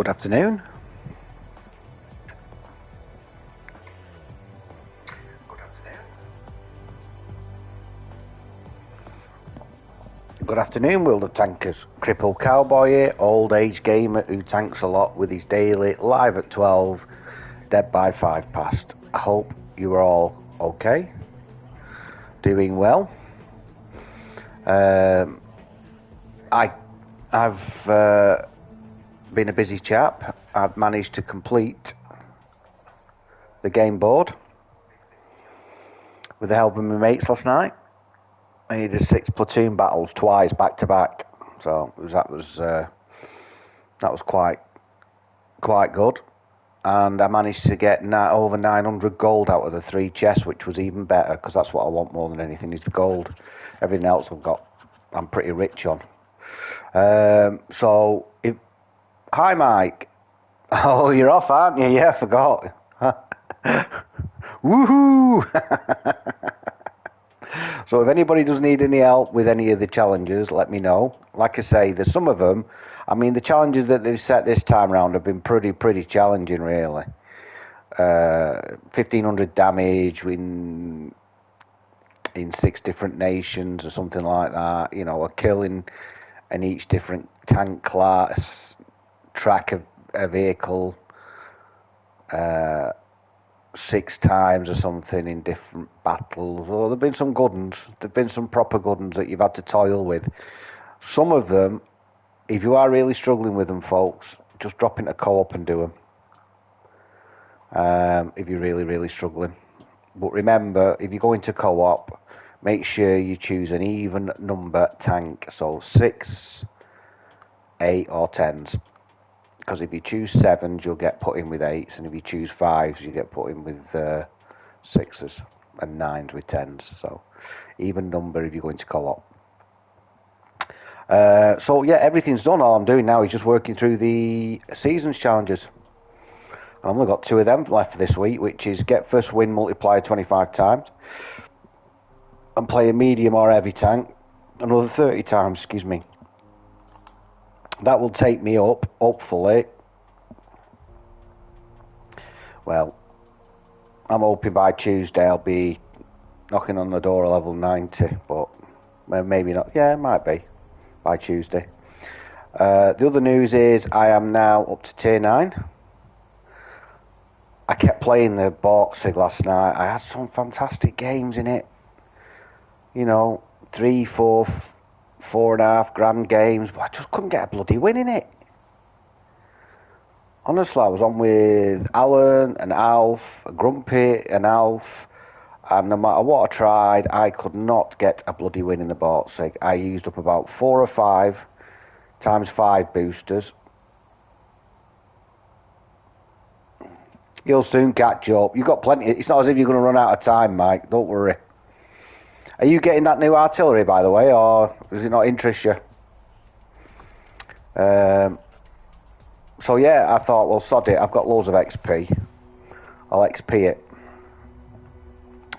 Good afternoon. Good afternoon, World of Tankers. CrippledCowboy here, old age gamer who tanks a lot with his daily, live at 12, dead by 5 past. I hope you are all okay, doing well. I've been a busy chap. I've managed to complete the game board with the help of my mates last night. I needed 6 platoon battles twice back to back, so that was quite good. And I managed to get over 900 gold out of the 3 chests, which was even better because that's what I want more than anything is the gold. Everything else I'm pretty rich on. Hi Mike. Oh, you're off, aren't you? Yeah, I forgot. Woohoo! So if anybody does need any help with any of the challenges, let me know. Like I say, there's some of them. I mean, the challenges that they've set this time around have been pretty challenging, really. 1,500 damage in 6 different nations or something like that. You know, a kill in each different tank class, track of a vehicle 6 times or something in different battles. Or there've been some good ones. There've been some proper good ones that you've had to toil with. Some of them, if you are really struggling with them, folks, just drop into co-op and do them. If you're really struggling. But remember, if you go into co-op, make sure you choose an even number tank. So 6, 8 or 10s. Because if you choose 7s, you'll get put in with 8s, and if you choose 5s, you get put in with 6s, and 9s with 10s. So even number if you go into co-op. So yeah, everything's done. All I'm doing now is just working through the seasons challenges. I've only got 2 of them left for this week, which is get first win multiplier 25 times, and play a medium or heavy tank another 30 times. Excuse me. That will take me up, hopefully. Well, I'm hoping by Tuesday I'll be knocking on the door of level 90, but maybe not. Yeah, it might be by Tuesday. The other news is I am now up to tier 9. I kept playing the Borksig last night. I had some fantastic games in it. You know, 3, 4, 4.5 grand games, but I just couldn't get a bloody win in it. Honestly, I was on with Alan and Alf, Grumpy and Alf, and no matter what I tried, I could not get a bloody win in the Borksig. I used up about 4 or 5 times 5 boosters. You'll soon catch up. You've got plenty. It's not as if you're going to run out of time, Mike. Don't worry. Are you getting that new artillery, by the way, or does it not interest you? So yeah, I thought, well, sod it. I've got loads of XP. I'll XP it.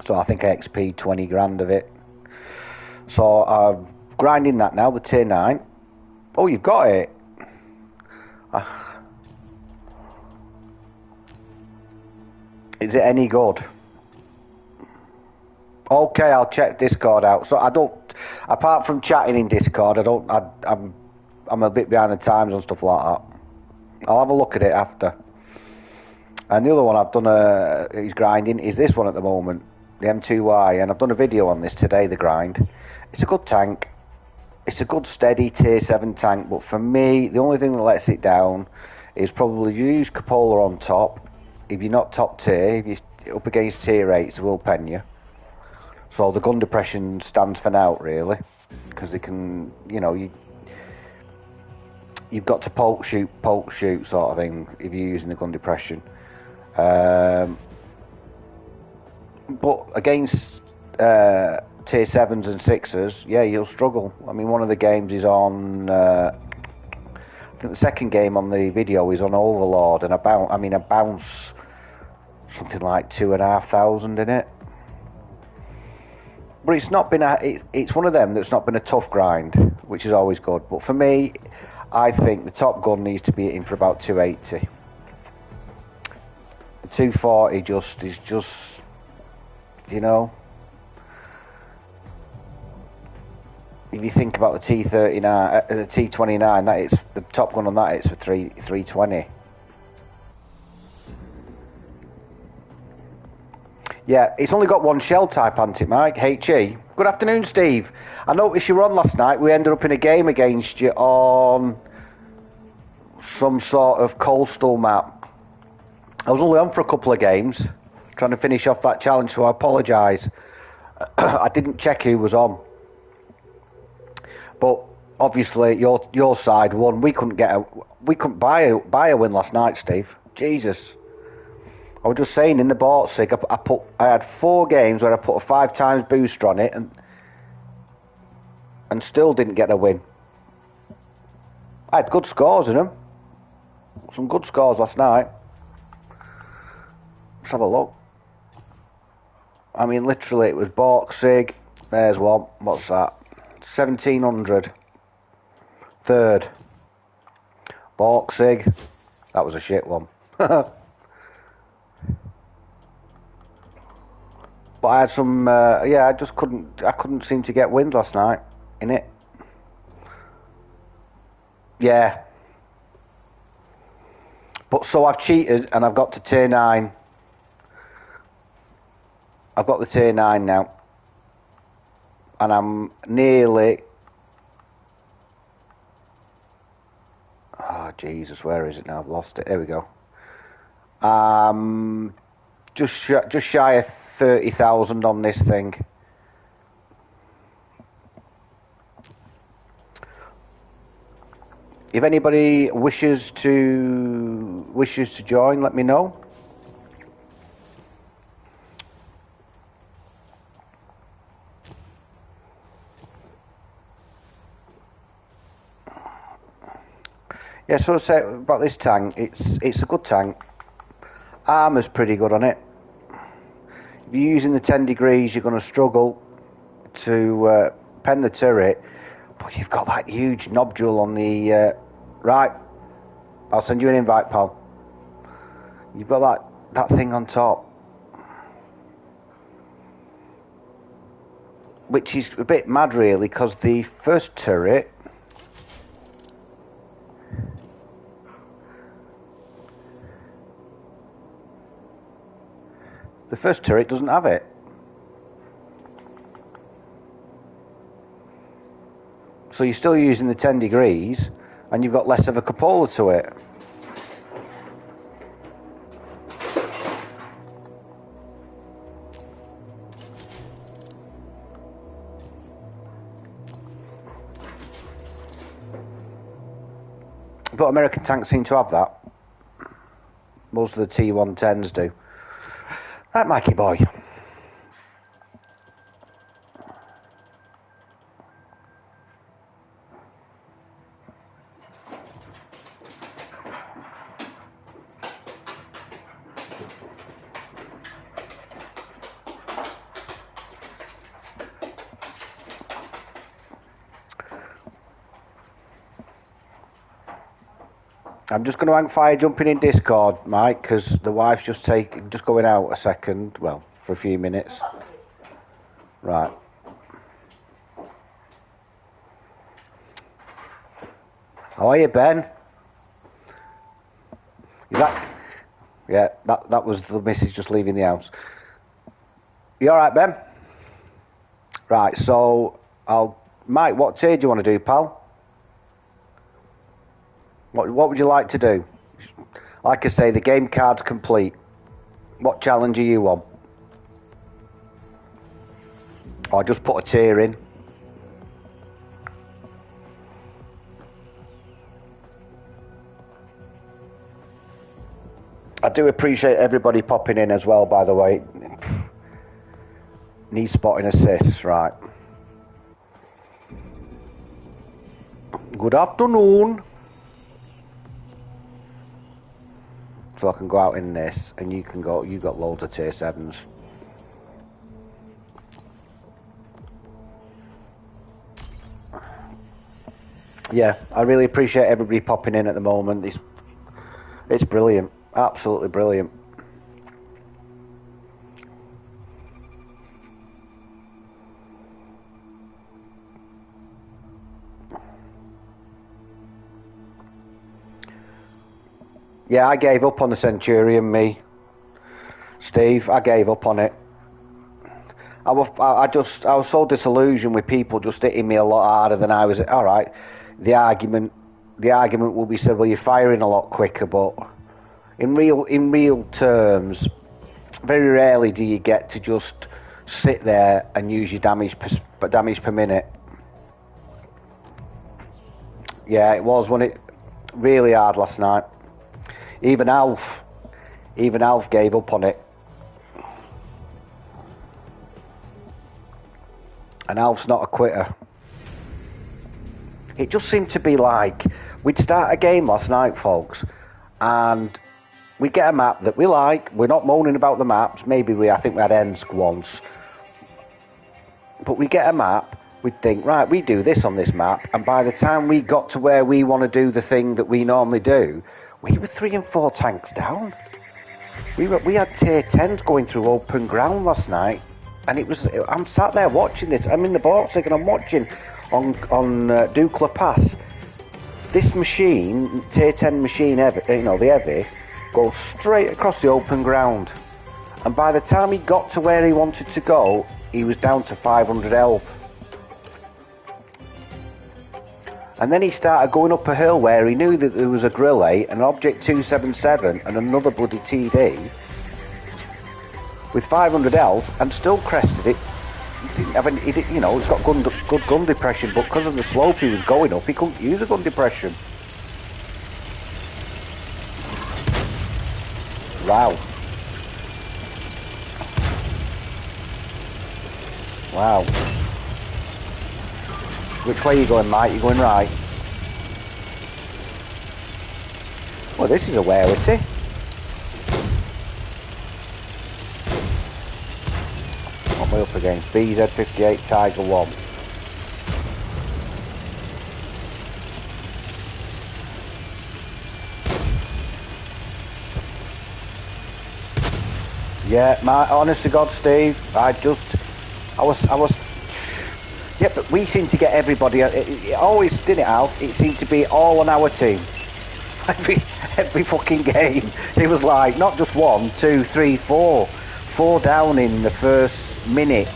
So I think I XP'd 20 grand of it. So I'm grinding that now, the tier 9. Oh, you've got it. Is it any good? Okay, I'll check Discord out. So I don't, apart from chatting in Discord, I'm a bit behind the times and stuff like that. I'll have a look at it after. And the other one I've done is grinding is this one at the moment, the M2Y, and I've done a video on this today, the grind. It's a good tank. It's a good steady tier 7 tank, but for me, the only thing that lets it down is probably you use Cupola on top. If you're not top tier, if you're up against tier 8s, they will pen you. So the gun depression stands for now, really, because they can, you know, you've got to poke shoot sort of thing if you're using the gun depression. But against tier 7s and 6s, yeah, you'll struggle. I mean, one of the games is on, I think the second game on the video is on Overlord, and I bounce something like 2,500 in it. But it's not been it's one of them that's not been a tough grind, which is always good. But for me, I think the Top Gun needs to be hitting for about 280. The 240 is just, you know, if you think about the T39, the T29, that it's the Top Gun on that, it's for 320. Yeah, it's only got one shell type, hasn't it, Mike? HE. Good afternoon, Steve. I noticed you were on last night. We ended up in a game against you on some sort of coastal map. I was only on for a couple of games, trying to finish off that challenge, so I apologise. I didn't check who was on. But obviously, your side won. We couldn't buy a win last night, Steve. Jesus. I was just saying, in the Baltic, I had 4 games where I put a 5 times booster on it and still didn't get a win. I had good scores in them. Some good scores last night. Let's have a look. I mean, literally, it was Baltic. There's one. What's that? 1700. Third. Baltic. That was a shit one. But I had some, yeah, I couldn't seem to get wins last night in it. Yeah. But so I've cheated and I've got to tier 9. I've got the tier 9 now. And I'm nearly... Oh, Jesus, where is it now? I've lost it. There we go. Just shy of 30,000 on this thing. If anybody wishes to join, let me know. Yeah, so I say about this tank, it's a good tank. Armour's pretty good on it. If you're using the 10 degrees, you're going to struggle to pen the turret, but you've got that huge nodule on the right. I'll send you an invite, pal. You've got that thing on top, which is a bit mad, really, because the first turret. The first turret doesn't have it. So you're still using the 10 degrees and you've got less of a cupola to it. But American tanks seem to have that. Most of the T110s do. Right, Mikey boy. I'm just going to hang fire jumping in Discord, Mike, because the wife's just going out a second, well, for a few minutes. Right. How are you, Ben? Is that... Yeah, that was the missus just leaving the house. You alright, Ben? Right, so Mike, what tier do you want to do, pal? What would you like to do? Like I say, the game card's complete. What challenge are you on? Or just put a tier in. I do appreciate everybody popping in as well, by the way. Knee spotting assists, right. Good afternoon. So I can go out in this, and you can go. You got loads of tier 7s. Yeah, I really appreciate everybody popping in at the moment. It's brilliant, absolutely brilliant. Yeah, I gave up on the Centurion, me, Steve. I gave up on it. I was so disillusioned with people just hitting me a lot harder than I was. All right, the argument will be said, well, you're firing a lot quicker, but in real terms, very rarely do you get to just sit there and use your damage per minute. Yeah, it was when it really hard last night. Even Alf gave up on it. And Alf's not a quitter. It just seemed to be like we'd start a game last night, folks, and we get a map that we like. We're not moaning about the maps. Maybe I think we had Ensk once. But we get a map, we'd think, right, we do this on this map, and by the time we got to where we want to do the thing that we normally do, we were 3 and 4 tanks down. We had tier 10s going through open ground last night, and I'm sat there watching this. I'm in the Baltic and I'm watching on Dukla Pass. This machine, tier 10 machine, the heavy, goes straight across the open ground. And by the time he got to where he wanted to go, he was down to 500 health. And then he started going up a hill where he knew that there was a Grill 8, an Object 277 and another bloody TD with 500 health and still crested it. He's got good gun depression, but because of the slope he was going up, he couldn't use a gun depression. Wow. Wow. Which way are you going, Mike? You going right? Well, this is a rarity. What am I up against? BZ58 Tiger 1. Yeah, honest to God, Steve, I was. Yeah, but we seem to get everybody. It always did it out. It seemed to be all on our team. Every fucking game, it was like not just 1, 2, 3, 4 down in the first minute,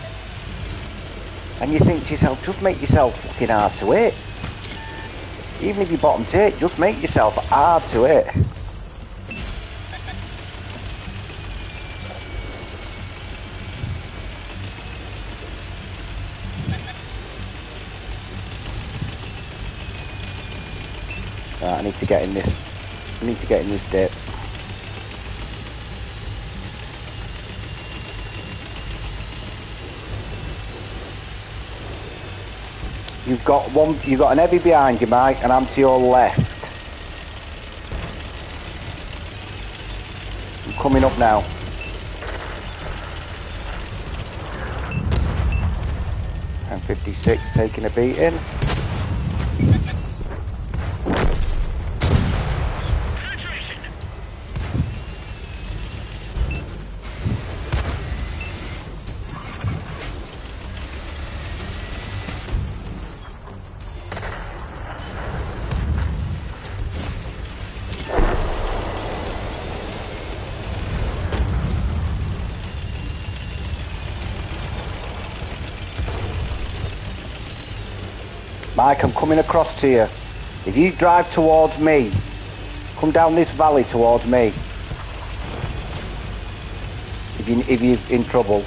and you think to yourself, just make yourself fucking hard to hit. Even if you bottom tier, just make yourself hard to hit. Right, I need to get in this dip. You've got an heavy behind you, Mike, and I'm to your left. I'm coming up now. And 56 taking a beating. Mike, I'm coming across to you. If you drive towards me, come down this valley towards me. If you're in trouble.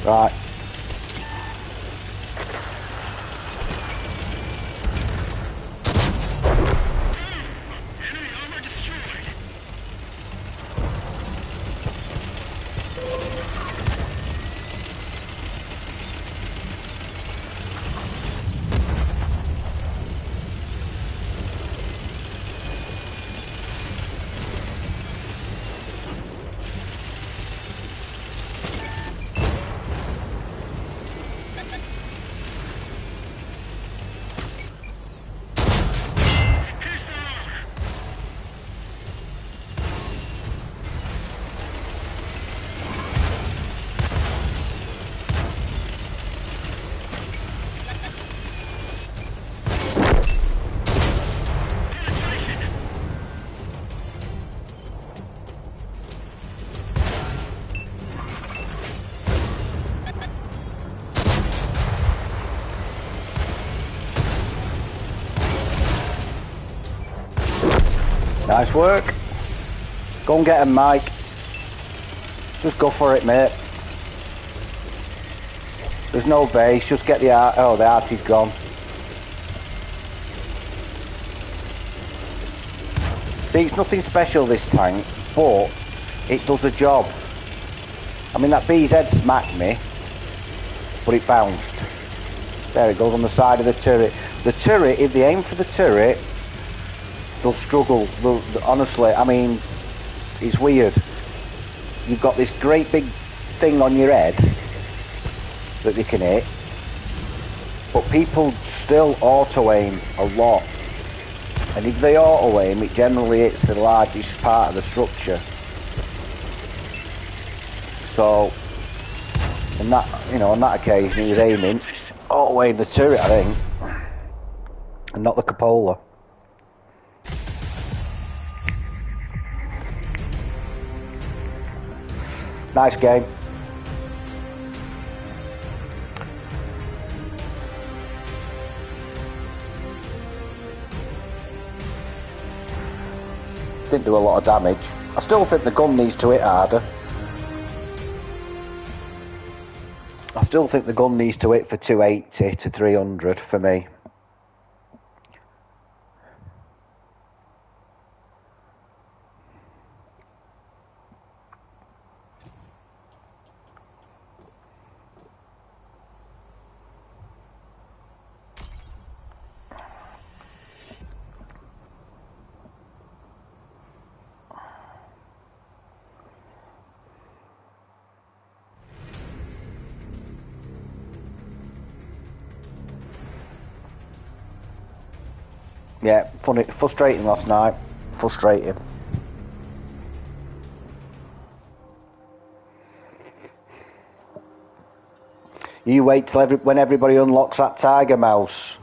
Right. Nice work. Go and get him, Mike. Just go for it, mate. There's no base, just get the art. Oh, the arty's gone. See, it's nothing special, this tank, but it does a job. I mean, that bee's head smacked me, but it bounced. There it goes on the side of the turret. The turret, if they aim for the turret, they'll struggle. Honestly, I mean, it's weird. You've got this great big thing on your head that they can hit, but people still auto-aim a lot. And if they auto-aim, it generally hits the largest part of the structure. So, on that occasion, he was aiming auto-aim the turret, I think, and not the cupola. Nice game. Didn't do a lot of damage. I still think the gun needs to hit harder. I still think the gun needs to hit for 280 to 300 for me. Yeah, funny, frustrating last night. Frustrating. You wait till when everybody unlocks that tiger mouse.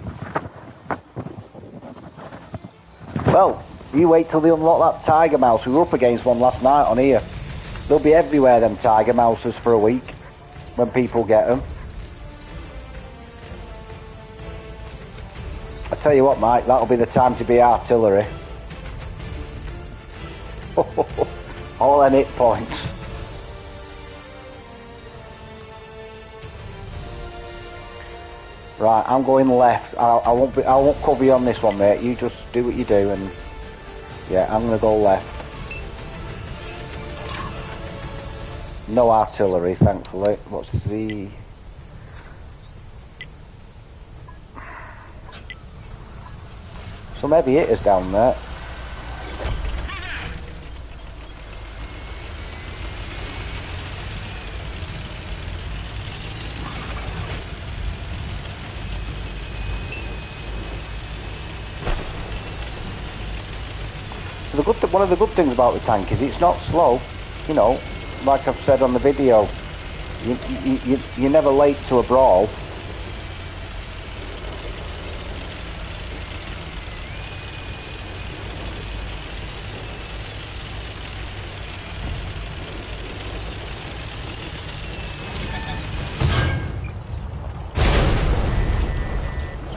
Well, you wait till they unlock that tiger mouse. We were up against one last night on here. They'll be everywhere, them tiger mouses, for a week when people get them. I tell you what, Mike, that'll be the time to be artillery. All them hit points. Right, I'm going left. I won't cover you on this one, mate. You just do what you do, and yeah, I'm gonna go left. No artillery, thankfully. What's the? Some heavy hitters down there. So one of the good things about the tank is it's not slow. You know, like I've said on the video, you're never late to a brawl.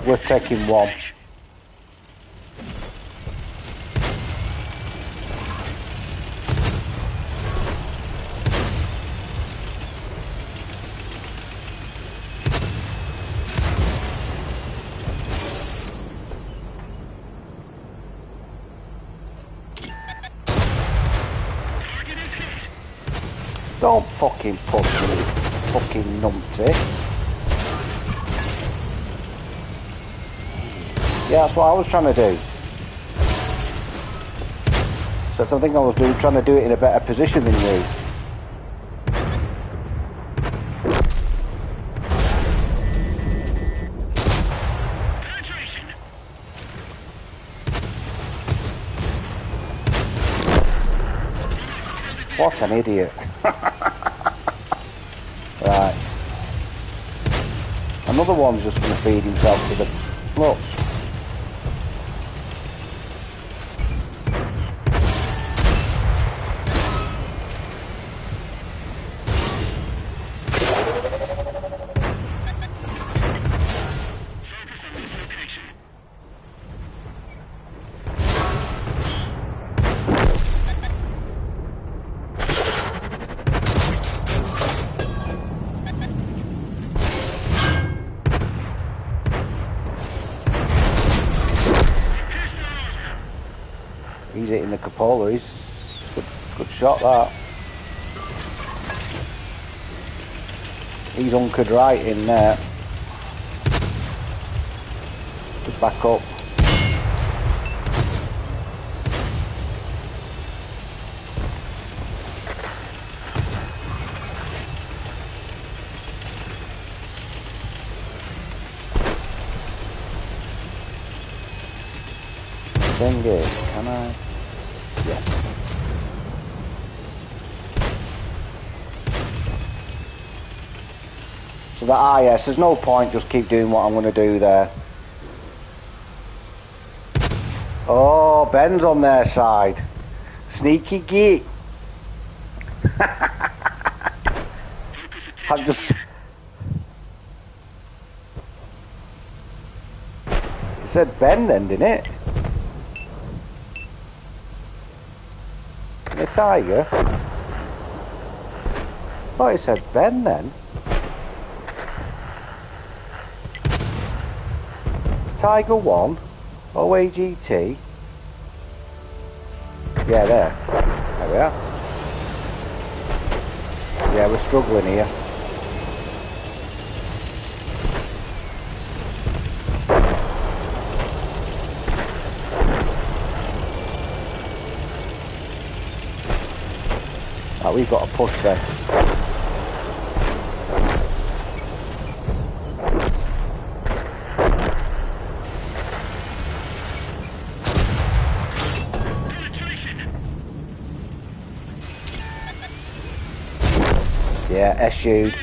Worth taking one. Don't fucking push me, fucking numpty. Yeah, that's what I was trying to do. So I think I was trying to do it in a better position than you. What an idiot. Right. Another one's just going to feed himself to the... Look. hitting the cupola. He's good shot, that. He's hunkered right in there. Just back up. Thing is, can I? Yeah. So that yes, there's no point, just keep doing what I'm going to do there. Oh, Ben's on their side. Sneaky geek. I'm just... It said Ben then, didn't it? The Tiger? I thought it said Ben then. Tiger 1, OAGT. Yeah, there. There we are. Yeah, we're struggling here. Right, we've got to push then. Yeah, SU'd.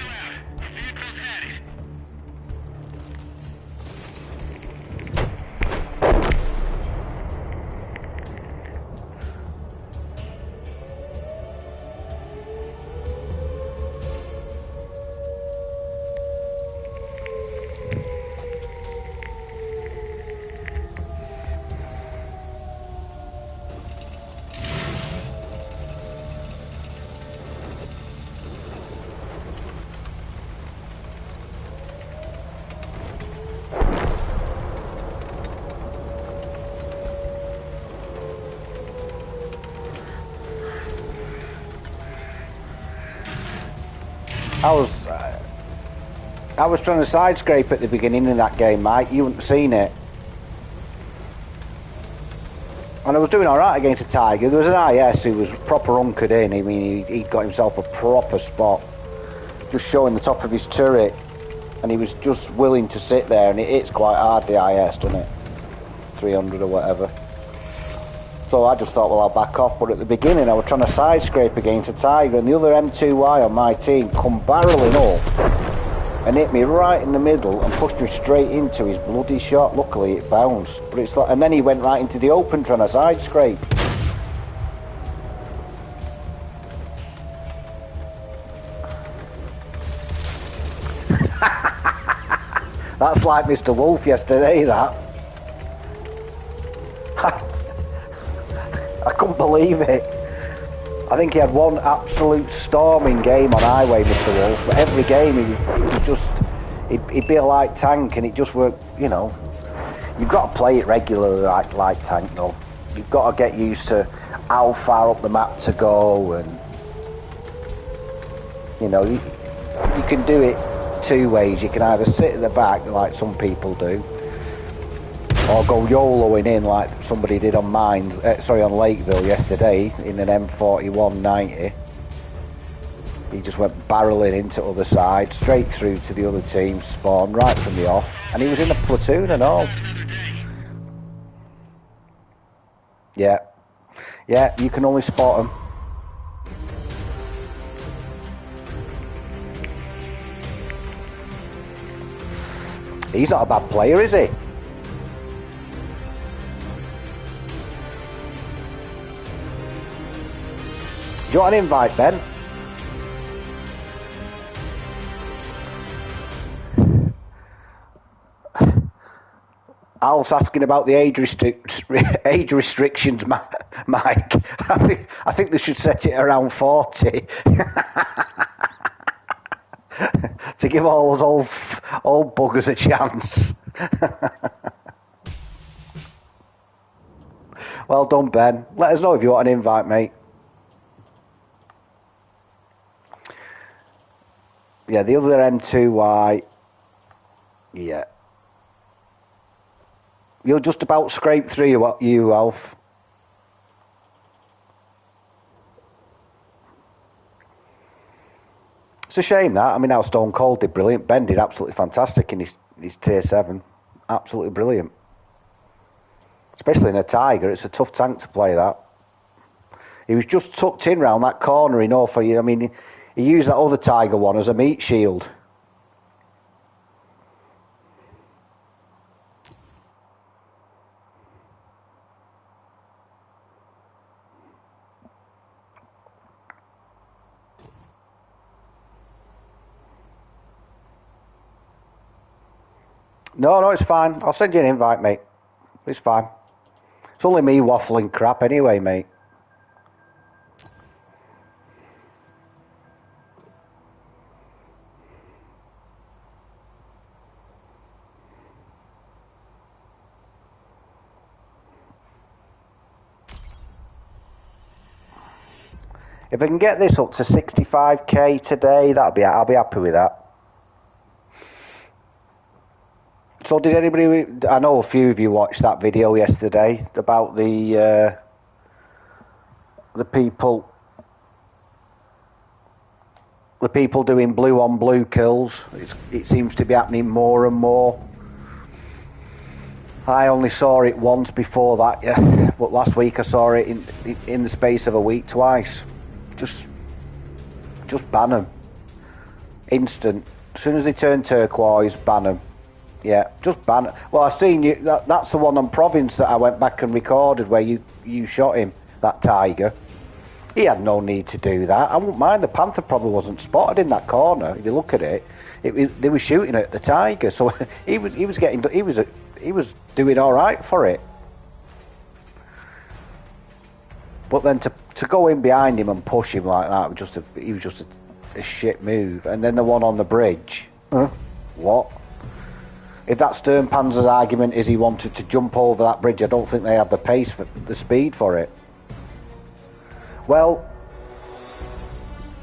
I was trying to side scrape at the beginning of that game, Mike. You hadn't seen it. And I was doing alright against a Tiger. There was an IS who was proper hunkered in. I mean, he'd got himself a proper spot. Just showing the top of his turret. And he was just willing to sit there. And it hits quite hard, the IS, doesn't it? 300 or whatever. So I just thought, well, I'll back off. But at the beginning, I was trying to side scrape against a Tiger. And the other M2Y on my team come barreling up. And hit me right in the middle and pushed me straight into his bloody shot. Luckily it bounced, but it's like, and then he went right into the open trying to side scrape. That's like Mr. Wolf yesterday, that. I couldn't believe it. I think he had one absolute storming game on Highway, Mr. Wolf, but every game he'd be a light tank and it just worked, you know. You've got to play it regularly like light tank though. You've got to get used to how far up the map to go, and you know, you can do it two ways. You can either sit at the back like some people do, or go YOLOing in like somebody did on on Lakeville yesterday in an M4190. He just went barreling into other side, straight through to the other team, spawn right from the off, and he was in a platoon and all. Yeah, you can only spot him. He's not a bad player, is he? Do you want an invite, Ben? Al's asking about the age restrictions, Mike. I think they should set it around 40 to give all those old buggers a chance. Well done, Ben. Let us know if you want an invite, mate. Yeah, the other M2Y. Yeah. You'll just about scrape through you, Alf. It's a shame that. I mean, how Stone Cold did brilliant. Ben did absolutely fantastic in his Tier 7. Absolutely brilliant. Especially in a Tiger. It's a tough tank to play that. He was just tucked in round that corner enough for you. I mean, he used that other Tiger one as a meat shield. No, it's fine. I'll send you an invite, mate. It's fine. It's only me waffling crap anyway, mate. If I can get this up to 65k today, I'll be happy with that. So did anybody? I know a few of you watched that video yesterday about the people doing blue on blue kills. It seems to be happening more and more. I only saw it once before that, yeah, but last week I saw it in the space of a week twice. Just ban them. Instant. As soon as they turn turquoise, ban them. Yeah, just ban it. Well, I seen you. That's the one on Province that I went back and recorded where you shot him, that Tiger. He had no need to do that. I wouldn't mind. The Panther probably wasn't spotted in that corner. If you look at it, they were shooting at the Tiger, so he was doing all right for it. But then to go in behind him and push him like that he was just a shit move. And then the one on the bridge. Huh? What? If that Sternpanzer's argument is he wanted to jump over that bridge, I don't think they have the speed for it. Well,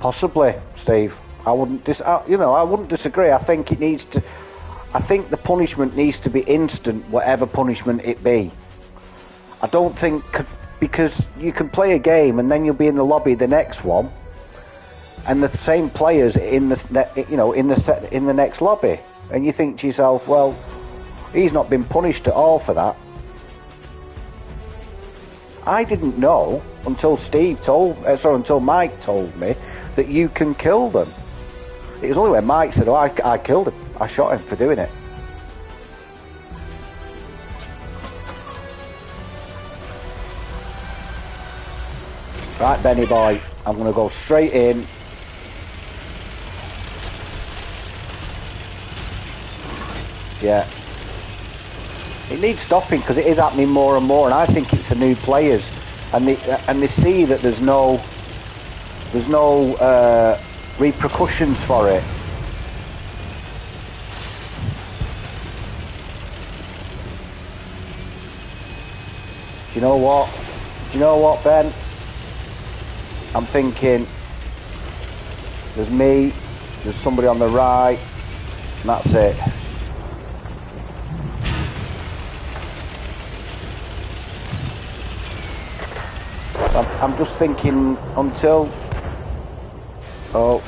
possibly, Steve. I wouldn't disagree. I think the punishment needs to be instant, whatever punishment it be. I don't think, because you can play a game and then you'll be in the lobby the next one, and the same players in the next lobby. And you think to yourself, well, he's not been punished at all for that. I didn't know until until Mike told me that you can kill them. It was only when Mike said, "Oh, I killed him. I shot him for doing it." Right, Benny boy, I'm going to go straight in. Yeah. It needs stopping because it is happening more and more, and I think it's the new players, and they see that there's no repercussions for it. Do you know what, Ben? I'm thinking there's me, there's somebody on the right, and that's it. I'm just thinking until... Oh.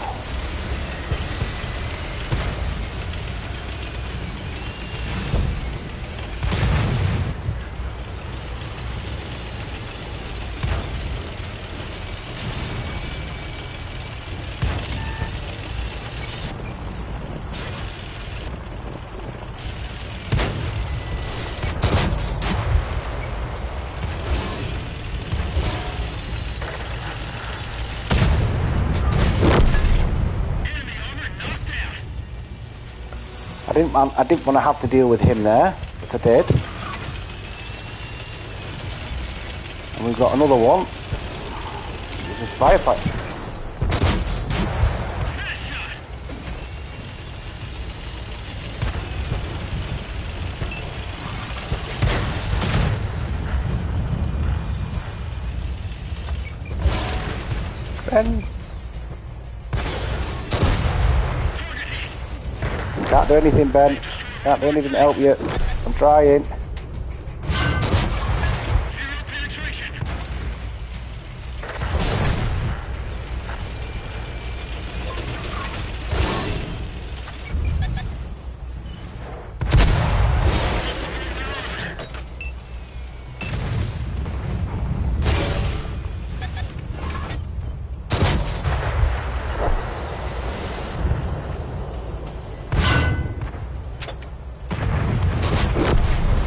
I didn't want to have to deal with him there, but I did. And we've got another one. This is firefighter. Ben. Can't do anything, Ben. Can't do anything to help you. I'm trying.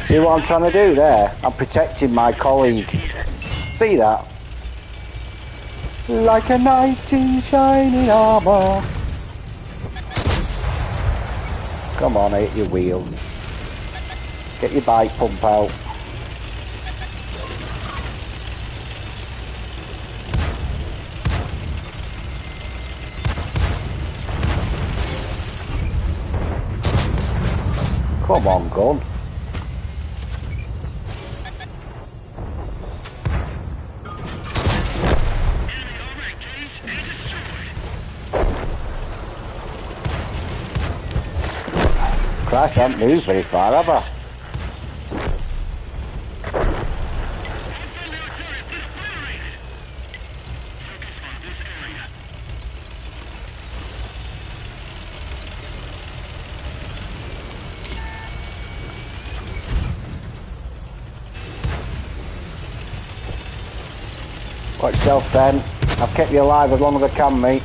See what I'm trying to do there? I'm protecting my colleague. See that? Like a knight in shining armour. Come on, hit your wheel. Get your bike pump out. Come on, gun. Christ, I haven't moved very far, have I? Watch yourself, Ben. I've kept you alive as long as I can, mate.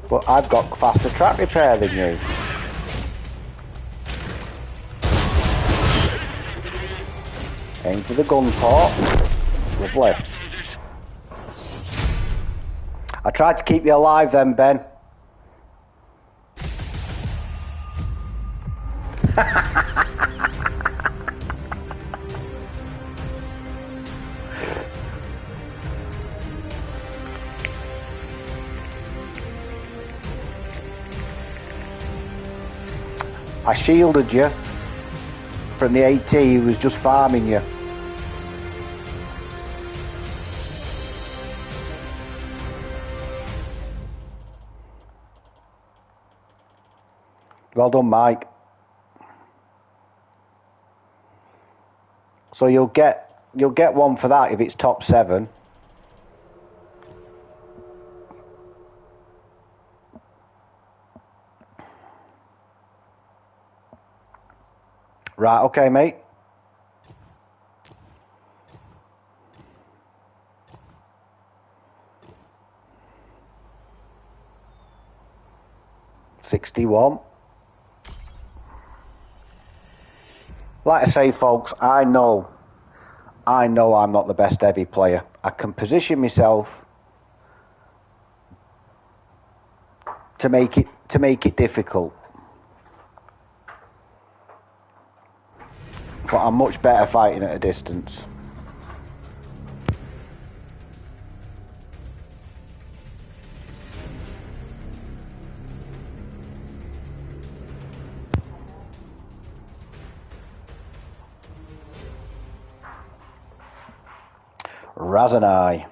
But I've got faster track repair than you. Aim for the gun port. Lovely. I tried to keep you alive then, Ben. I shielded you from the AT who was just farming you. Well done, Mike. So you'll get one for that if it's top 7. Right, okay, mate. $61. Like I say, folks, I know I'm not the best heavy player. I can position myself to make it difficult. But I'm much better fighting at a distance. Razanai.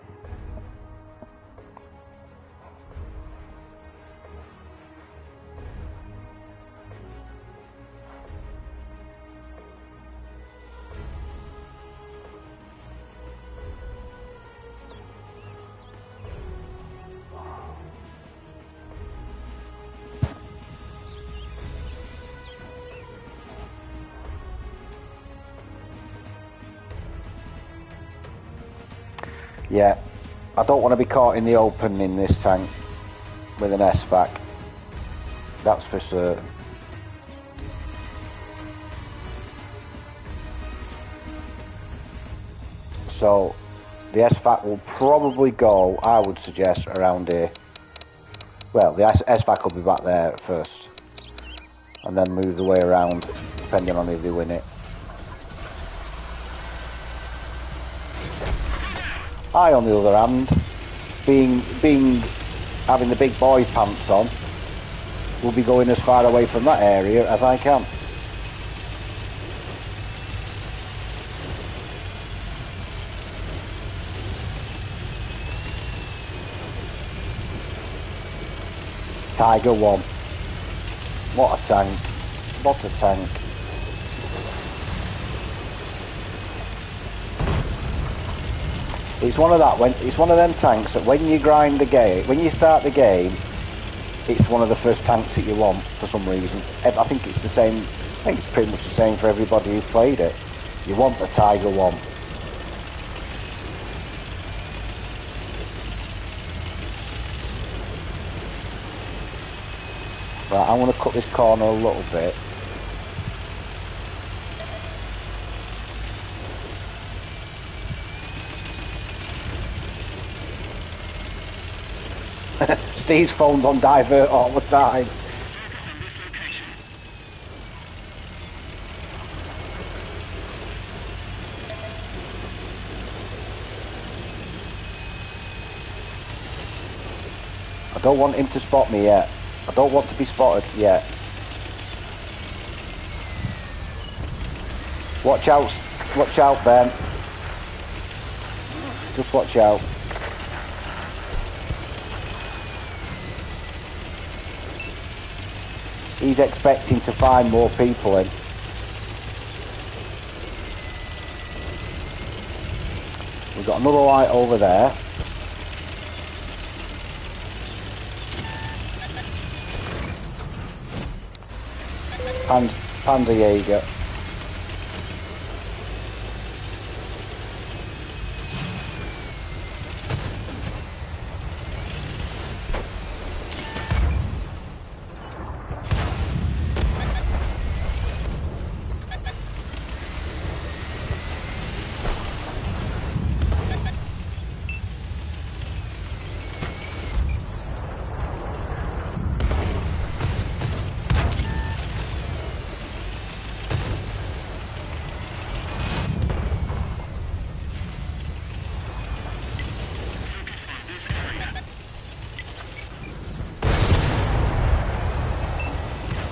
Yeah, I don't want to be caught in the open in this tank with an SVAC. That's for certain. So The SVAC will probably go, I would suggest, around here. Well, the SVAC will be back there at first. And then move the way around, depending on if they win it. I, on the other hand, having the big boy pants on, will be going as far away from that area as I can. Tiger 1. What a tank. What a tank. It's one of them tanks that when you grind the game, when you start the game, it's one of the first tanks that you want for some reason. I think it's the same. I think it's pretty much the same for everybody who's played it. You want the Tiger 1. Right, I'm going to cut this corner a little bit. Steve's phone's on divert all the time. I don't want him to spot me yet. I don't want to be spotted yet. Watch out, Ben. Just watch out. He's expecting to find more people in. We've got another light over there. Panzerjäger.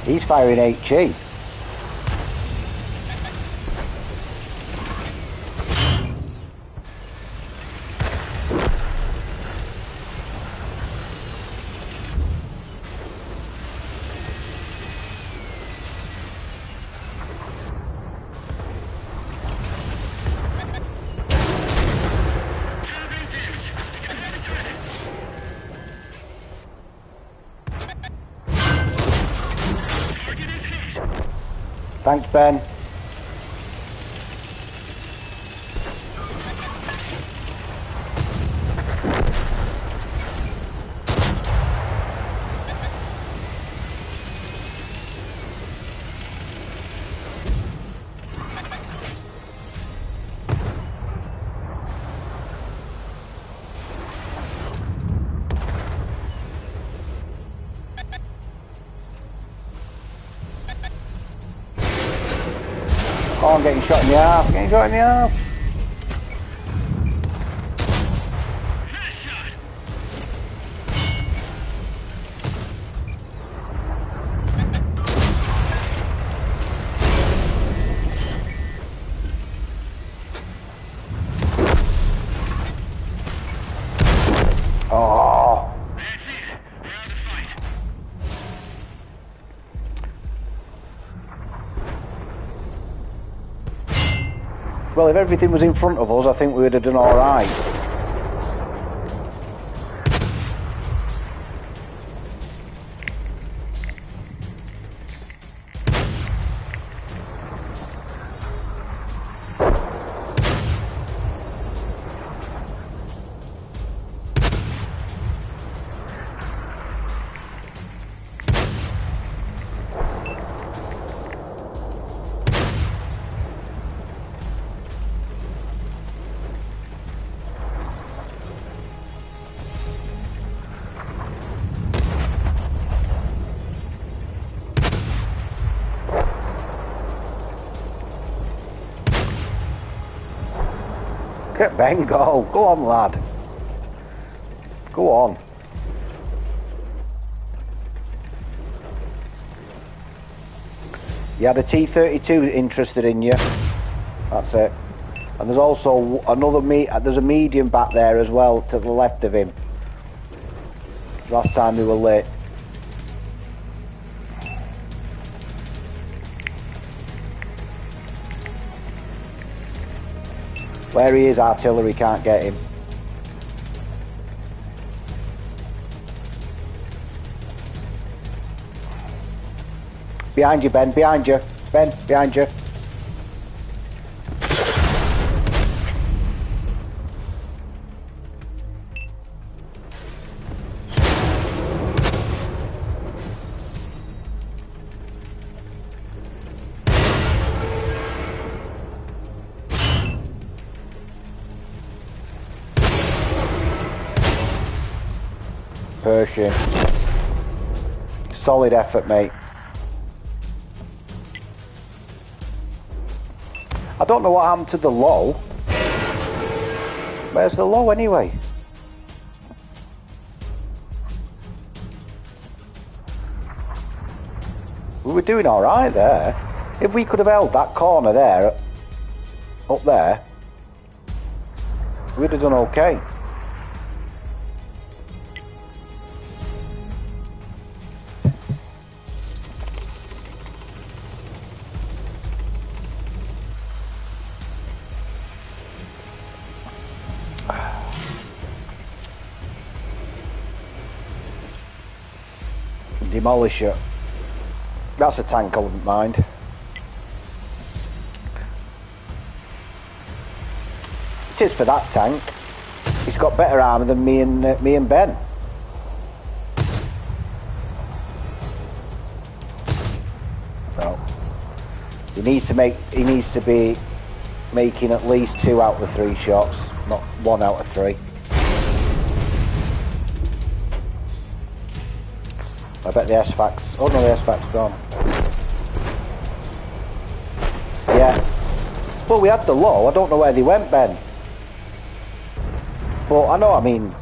He's firing HE. Thanks, Ben. Oh, I'm getting shot in the arse, getting shot in the arse. Oh. Well, if everything was in front of us, I think we would have done all right. Ben, go. Go on, lad. Go on. You had a T-32 interested in you. That's it. And there's also another there's a medium back there as well to the left of him. Last time they were lit. Where he is, artillery can't get him. Behind you, Ben, behind you. Ben, behind you. Pershing. Solid effort, mate. I don't know what happened to the low. Where's the low anyway? We were doing alright there. If we could have held that corner there, up there, we'd have done okay. Demolisher. That's a tank I wouldn't mind. It is for that tank. He's got better armour than me and Ben. So he needs to be making at least 2 out of the 3 shots, not 1 out of 3. I bet the S-Fac's... Oh no, the S-Fac's gone. Yeah. Well, we had the low. I don't know where they went, Ben. But I know, I mean...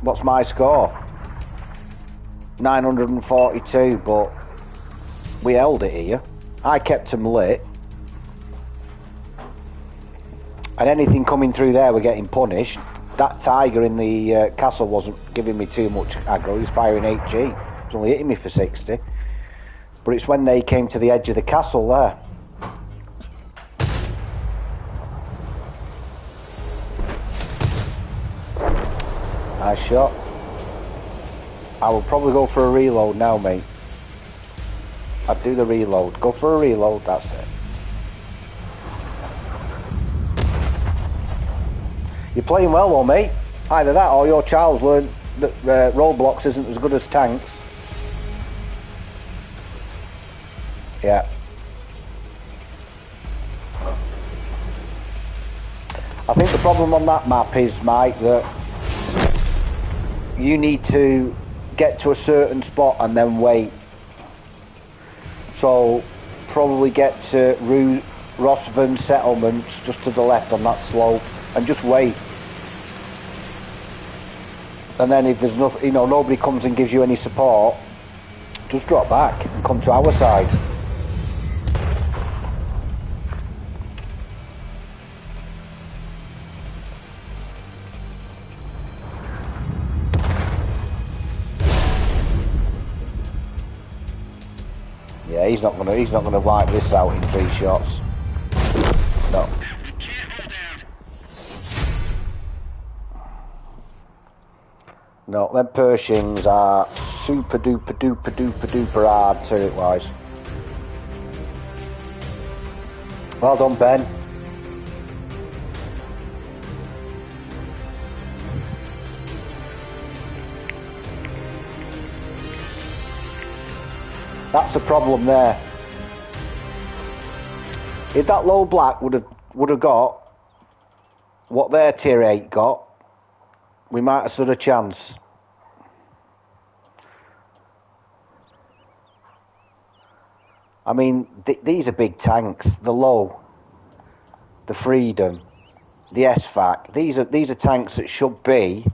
What's my score? 942, but... We held it here. I kept them lit. And anything coming through there were getting punished. That tiger in the castle wasn't giving me too much aggro. He was firing HG. He was only hitting me for 60. But it's when they came to the edge of the castle there. Nice shot. I will probably go for a reload now, mate. I'd do the reload. Go for a reload, that's it. You're playing well though, mate. Either that or your child's learned that roadblocks isn't as good as tanks. Yeah. I think the problem on that map is, Mike, that you need to get to a certain spot and then wait. So probably get to Rossven settlements just to the left on that slope and just wait. And then if there's nothing, nobody comes and gives you any support, just drop back and come to our side. Yeah, he's not gonna wipe this out in 3 shots. No. No, them Pershings are super duper hard turret wise. Well done, Ben. That's the problem there. If that low black would have got what their tier 8 got, we might have stood a chance. I mean, these are big tanks. The low, the freedom, the SFAC. These are tanks that should be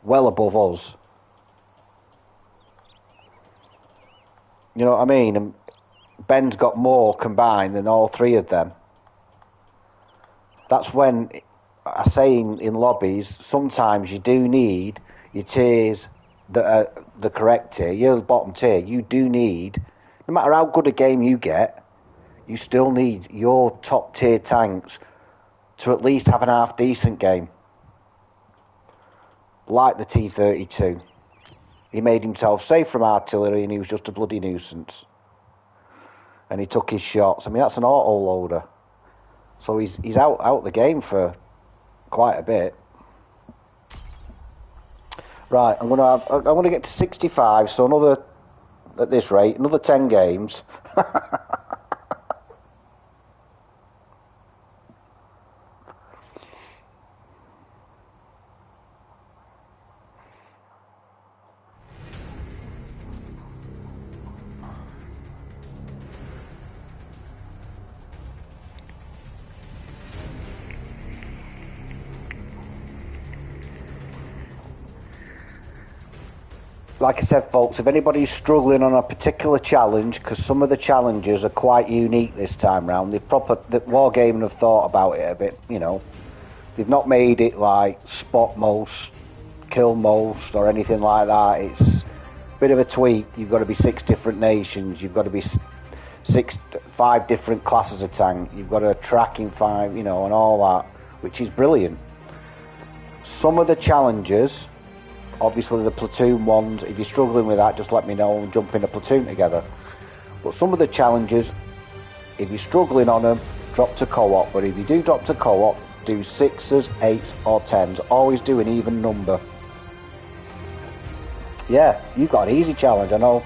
well above us. You know what I mean? And Ben's got more combined than all three of them. That's when I say in lobbies, sometimes you do need your tiers that are the correct tier. You're the bottom tier. You do need, no matter how good a game you get, you still need your top tier tanks to at least have an half decent game. Like the T-32. He made himself safe from artillery and he was just a bloody nuisance. And he took his shots. I mean, that's an auto loader. So he's out the game for quite a bit. Right, I'm gonna get to 65, so another, at this rate, another 10 games. Like I said, folks, if anybody's struggling on a particular challenge, because some of the challenges are quite unique this time round, the Wargaming have thought about it a bit, you know. They've not made it like spot most, kill most, or anything like that. It's a bit of a tweak. You've got to be 6 different nations. You've got to be 5 different classes of tank. You've got to track in 5, you know, and all that, which is brilliant. Some of the challenges, obviously the platoon ones, if you're struggling with that, just let me know and jump in a platoon together. But some of the challenges, if you're struggling on them, drop to co-op. But if you do drop to co-op, do 6s, 8s or 10s. Always do an even number. Yeah, you've got an easy challenge, I know.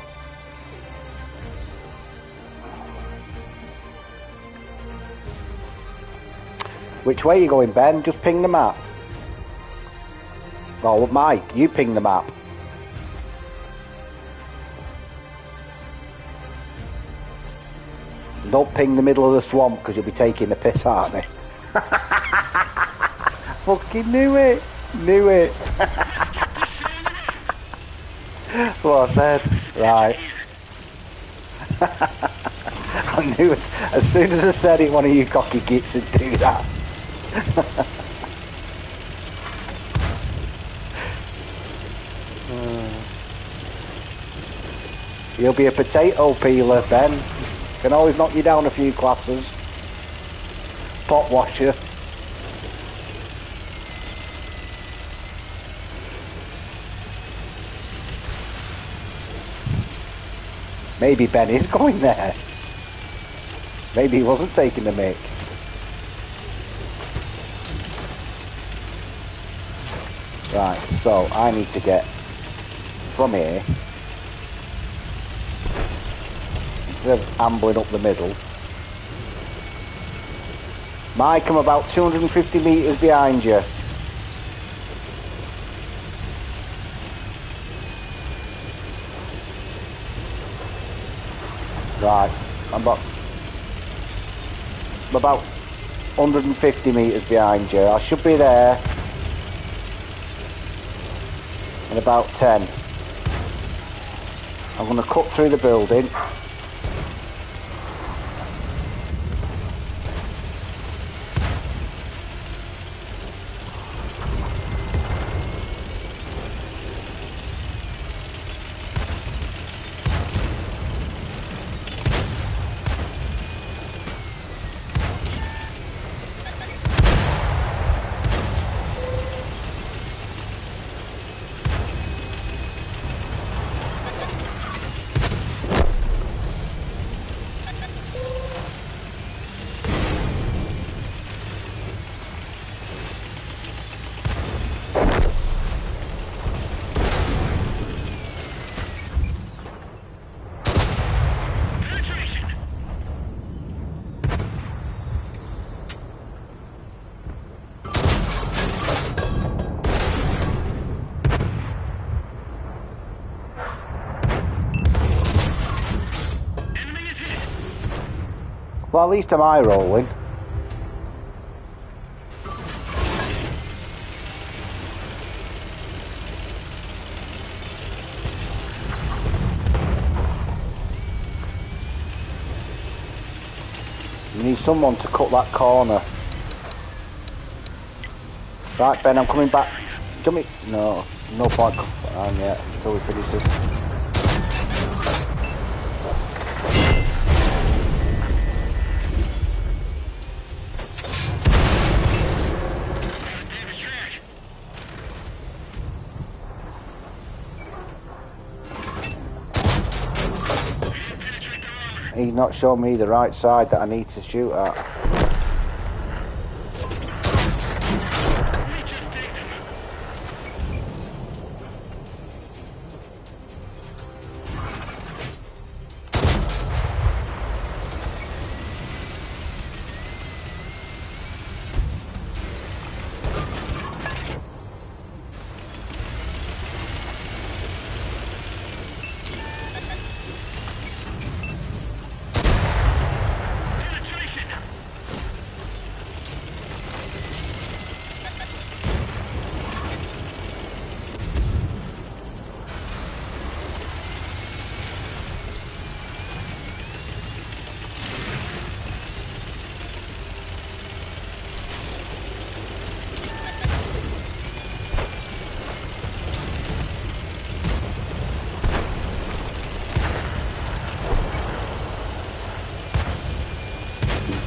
Which way are you going, Ben? Just ping the map. Oh, Mike, you ping the map. Don't ping the middle of the swamp because you'll be taking the piss out of me. Fucking knew it. Knew it. What I said. Right. I knew it. As soon as I said it, one of you cocky gits would do that. You'll be a potato peeler, Ben. Can always knock you down a few classes. Pot washer. Maybe Ben is going there. Maybe he wasn't taking the mic. Right, so I need to get from here, instead of ambling up the middle. Mike, I'm about 250 metres behind you. Right, I'm about 150 metres behind you. I should be there in about 10. I'm going to cut through the building. Well, at least am I rolling. You need someone to cut that corner. Right, Ben, I'm coming back. Do me? No, no point coming on yet until we finish this. He's not showing me the right side that I need to shoot at.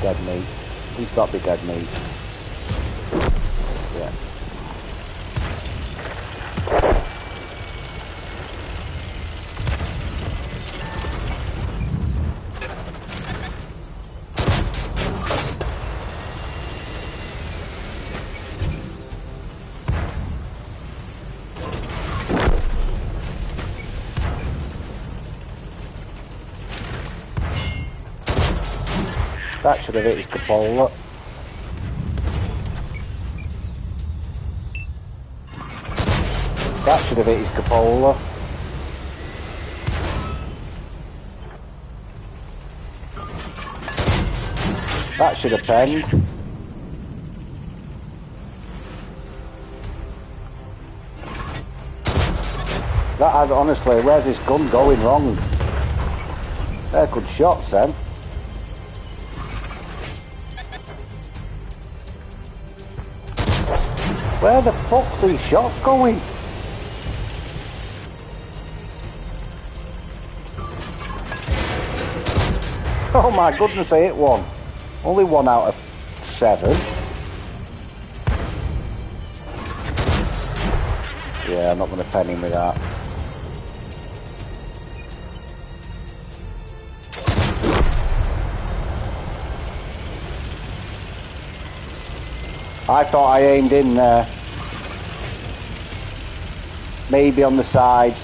Dead meat. He's got to be dead meat. Yeah. That should have hit his cupola. That should have hit his cupola. That should have penned. That, honestly, where's this gun going wrong? They're good shots then. Where the fuck's these shots going? Oh my goodness, I hit one. Only 1 out of 7. Yeah, I'm not going to pen him with that. I thought I aimed in there. Maybe on the sides.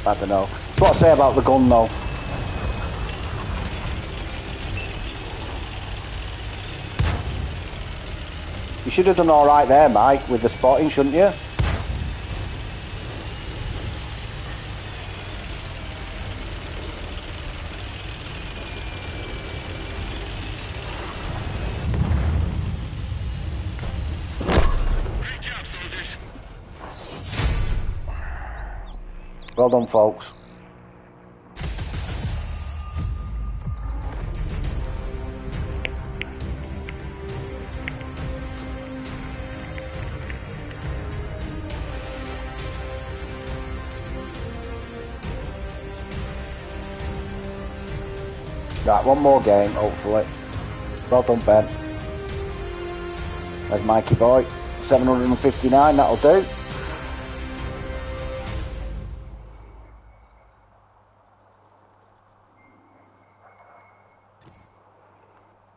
I don't know. That's what I say about the gun though. You should have done alright there, Mike, with the spotting, shouldn't you? Well done, folks. Right, one more game, hopefully. Well done, Ben. There's Mikey boy. 759, that'll do.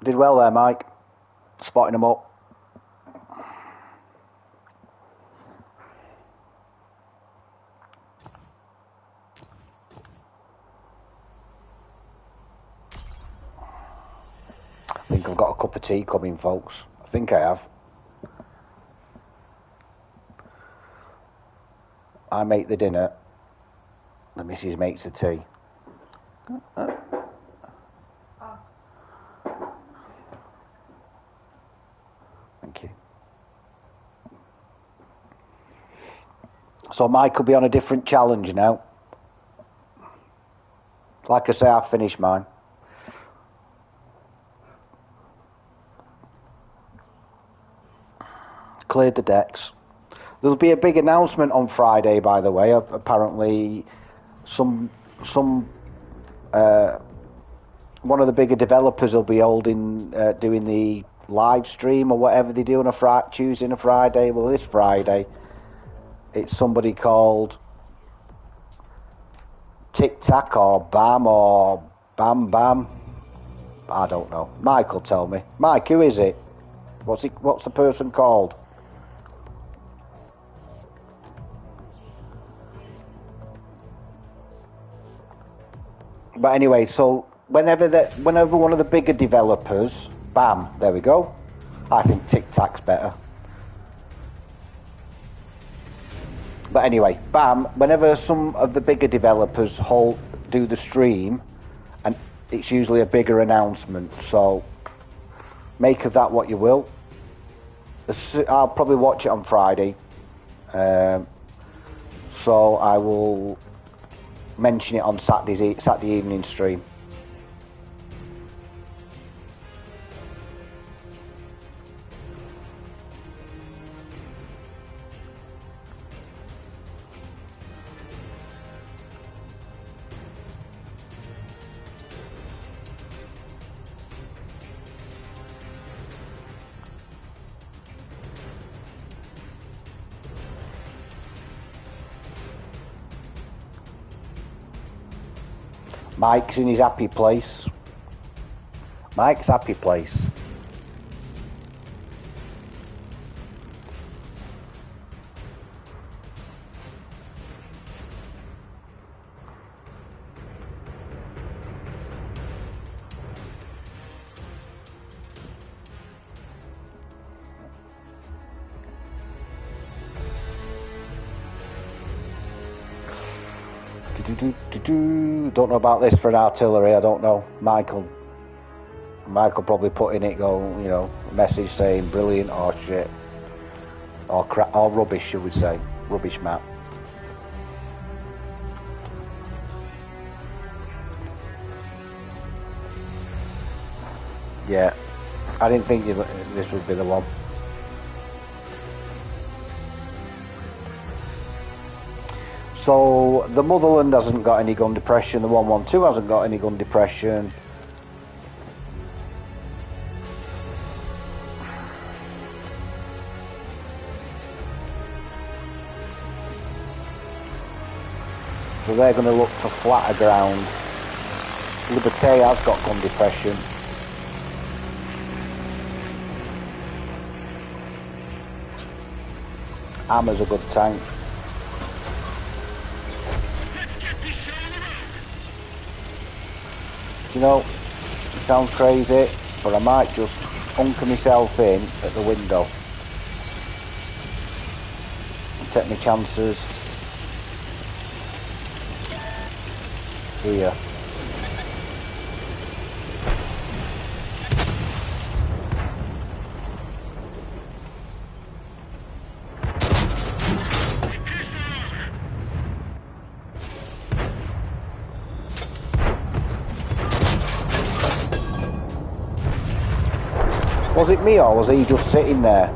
Did well there, Mike. Spotting them up. I think I've got a cup of tea coming, folks. I think I have. I make the dinner. The missus makes the tea. Thank you. So Mike could be on a different challenge now. Like I say, I've finished mine. cleared the decks. There'll be a big announcement on Friday, by the way. Apparently, some one of the bigger developers will be doing the live stream or whatever they do on a Tuesday and a Friday. Well, this Friday, it's somebody called Tic Tac or Bam or Bam Bam. I don't know. Mike will tell me. Mike, who is it? What's the person called? But anyway, so whenever one of the bigger developers, Bam, there we go. I think Tic Tac's better. But anyway, Bam, whenever some of the bigger developers do the stream, and it's usually a bigger announcement, so make of that what you will. I'll probably watch it on Friday, so I will mention it on Saturday evening stream. Mike's in his happy place. Mike's happy place. Don't know about this for an artillery. I don't know. Michael probably put in it, a message saying brilliant or shit or crap or rubbish, should we say? Rubbish map. Yeah, I didn't think this would be the one. So the Motherland hasn't got any gun depression, the 112 hasn't got any gun depression. So they're going to look for flatter ground. Liberté has got gun depression. Hammer's a good tank. You know, it sounds crazy, but I might just hunker myself in at the window and take my chances here. Was it me or was he just sitting there?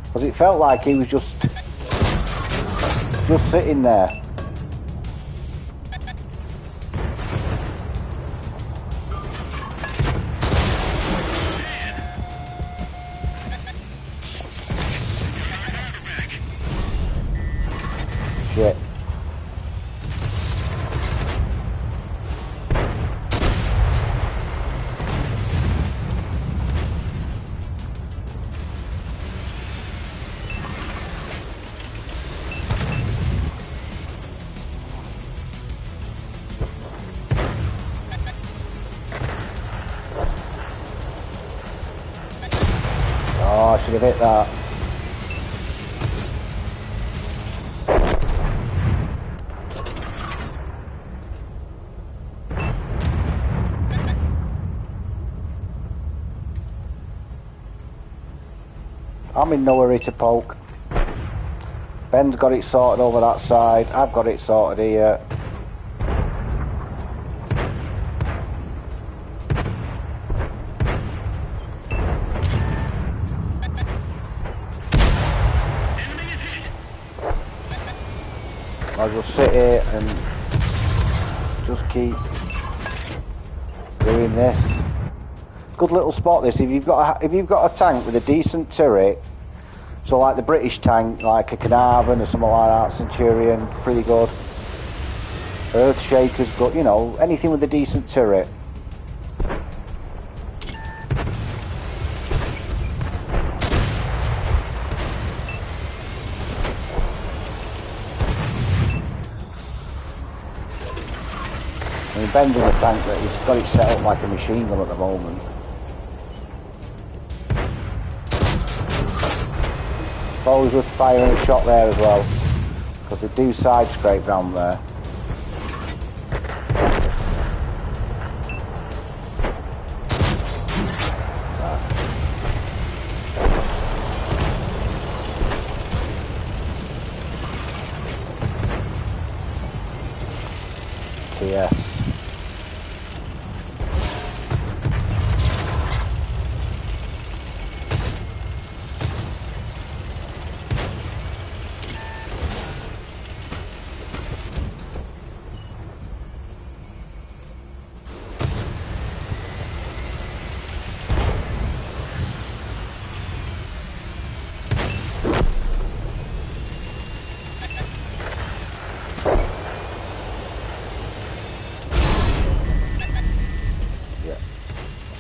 Because it felt like he was just sitting there. Shit. Oh, I should have hit that. I'm in no hurry to poke. Ben's got it sorted over that side. I've got it sorted here. I'll just sit here and just keep doing this. Good little spot this. If you've got a tank with a decent turret, so like the British tank, like a Carnarvon or something like that, Centurion, pretty good. Earthshaker's good, you know, anything with a decent turret. I mean, Ben's in a tank that he's got it set up like a machine gun at the moment. It's always worth firing a shot there as well, because they do side scrape down there. TS.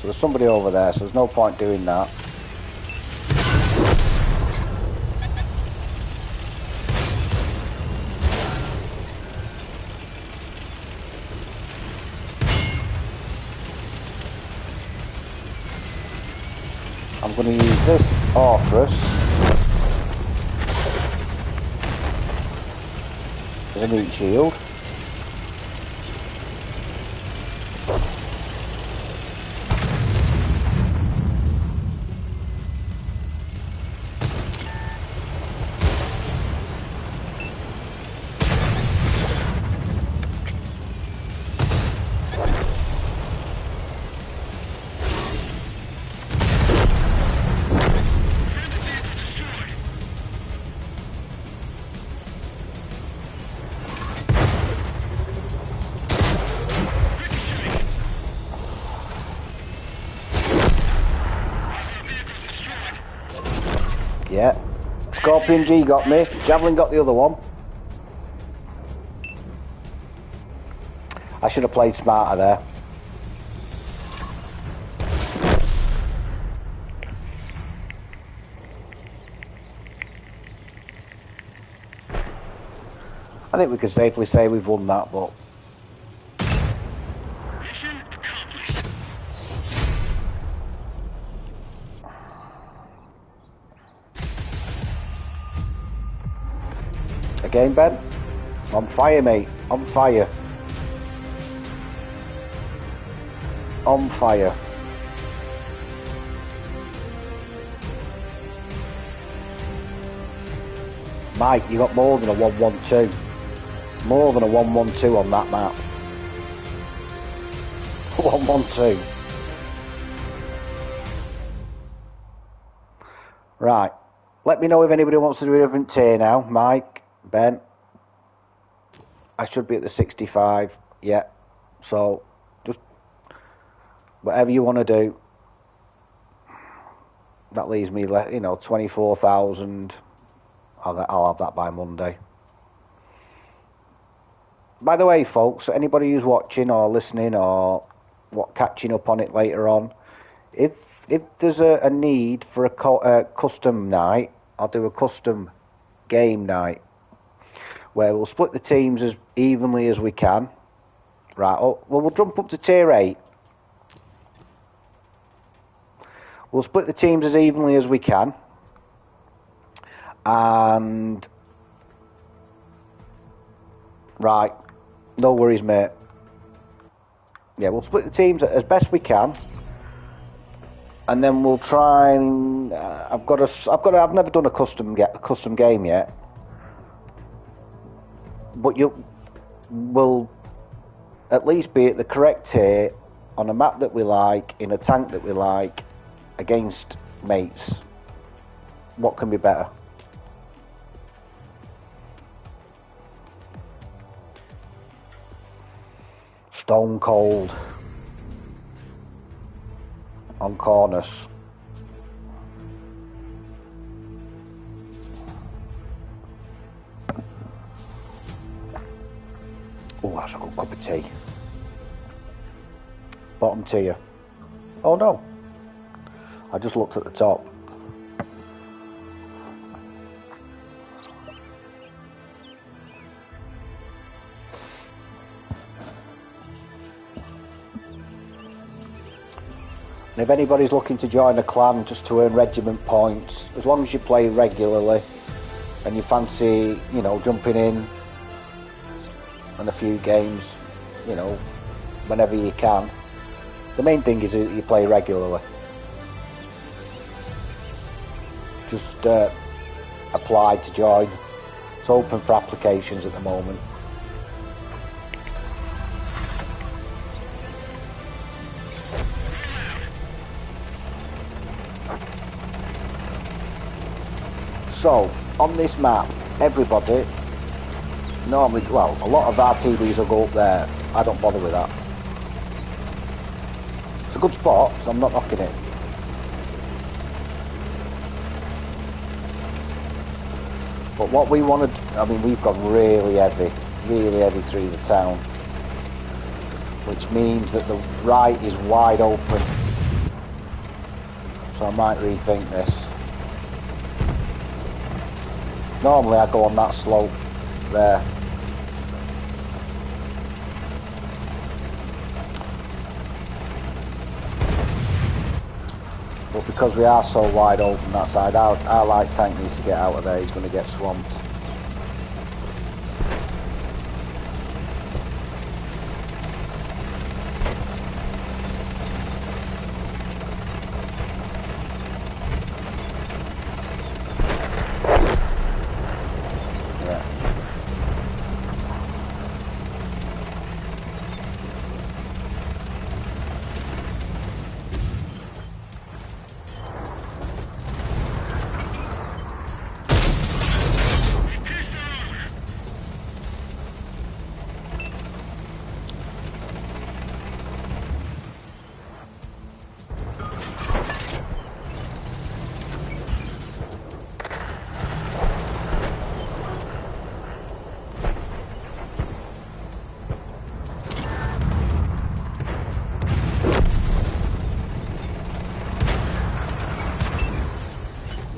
There's somebody over there, so there's no point doing that. I'm going to use this Orthrus as a meat shield. Yeah, Scorpion G got me, Javelin got the other one. I should have played smarter there. I think we could safely say we've won that, but... Again, Ben? On fire, mate. On fire. On fire. Mike, you got more than a 1-1-2. More than a 1-1-2 on that map. 1-1-2. Right. Let me know if anybody wants to do a different tier now. Mike, Ben. I should be at the 65. Yeah. So, just whatever you want to do. That leaves me, you know, 24,000. I'll have that by Monday. By the way, folks, anybody who's watching or listening or catching up on it later on, if there's a need for a custom night, I'll do a custom game night where we'll split the teams as evenly as we can. Right, well, we'll jump up to tier 8. We'll split the teams as evenly as we can. And... Right, no worries, mate. Yeah, we'll split the teams as best we can. And then we'll try and... I've never done a custom game yet. But we'll at least be at the correct tier on a map that we like, in a tank that we like, against mates. What can be better? stone cold on corners. Oh, that's a good cup of tea. Bottom tier. Oh no, I just looked at the top. And if anybody's looking to join a clan just to earn regiment points, as long as you play regularly and you fancy, you know, jumping in a few games, you know, whenever you can. The main thing is that you play regularly. Just apply to join. It's open for applications at the moment. So, on this map, everybody, normally, well, a lot of RTBs will go up there. I don't bother with that. It's a good spot, so I'm not knocking it. But what we want to, I mean, we've gone really heavy through the town. Which means that the right is wide open. So I might rethink this. Normally I go on that slope there. But because we are so wide open that side, our light tank needs to get out of there, he's going to get swamped.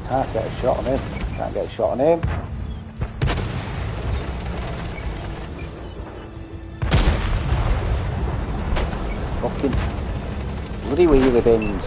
Can't get a shot on him. Can't get a shot on him. Fucking bloody wheelie bins.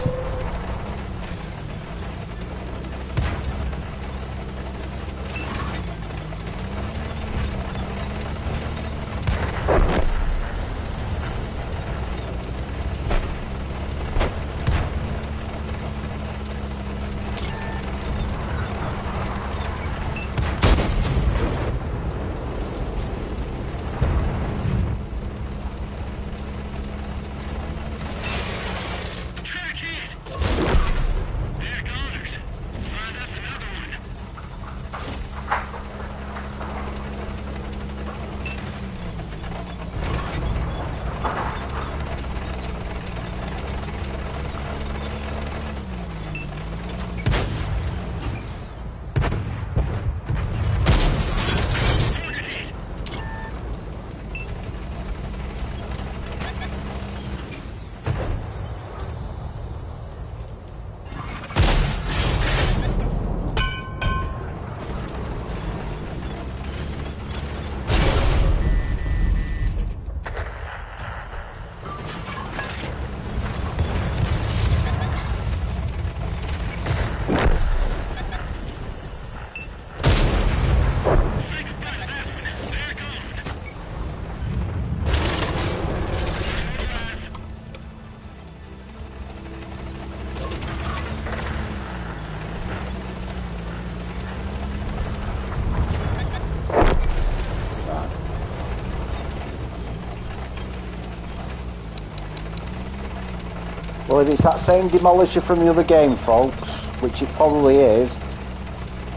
Well, if it's that same demolisher from the other game, folks, which it probably is,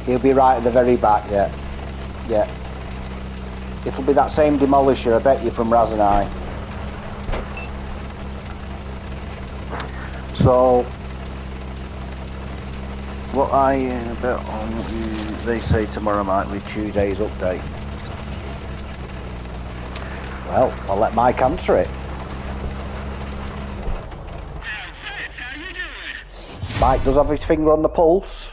he'll be right at the very back, yeah. Yeah. It'll be that same demolisher, I bet you, from Raz and I. So, what I bet on, they say tomorrow might be Tuesday's update. Well, I'll let Mike answer it. How you doing? Mike does have his finger on the pulse.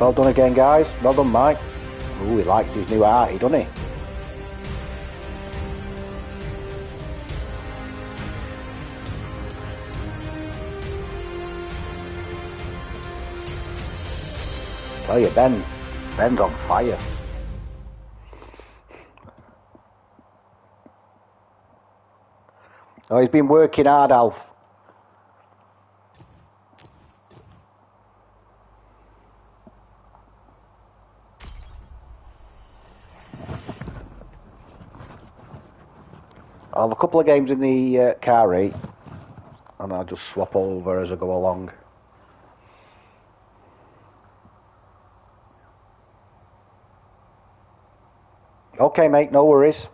Well done again, guys. Well done, Mike. Ooh, he likes his new arty, doesn't he? Tell you, Ben's on fire. Oh, he's been working hard, Alf. I'll have a couple of games in the car rate, and I'll just swap over as I go along. Okay, mate, no worries.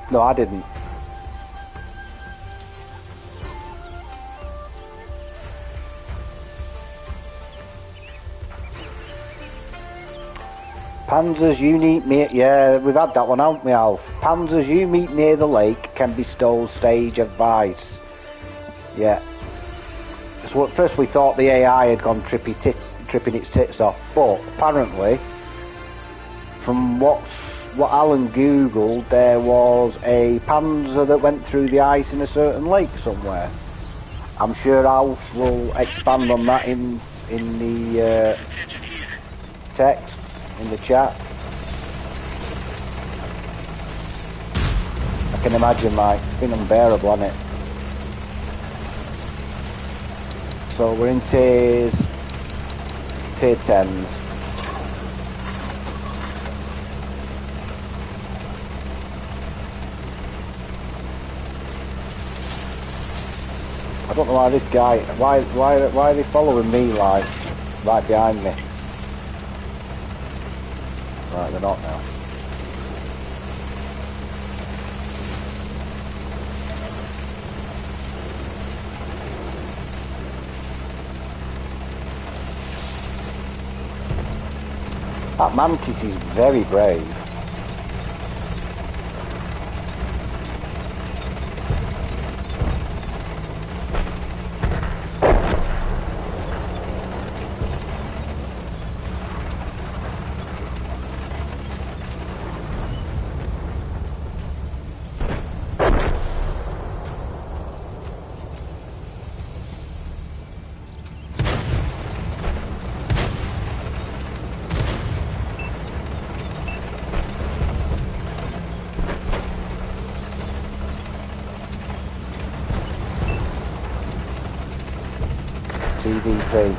No, I didn't. Panzers you meet near... Yeah, we've had that one, haven't we, Alf? Panzers you meet near the lake can bestow stage advice. Yeah. So at first we thought the AI had gone tripping its tits off, but apparently, from what Alan googled, there was a Panzer that went through the ice in a certain lake somewhere. I'm sure Alf will expand on that in the text, in the chat. I can imagine, like, it's been unbearable, hasn't it? So we're in tier 10s. I don't know why this guy, why are they following me, like, right behind me? Right, they're not now. That mantis is very brave. TVP.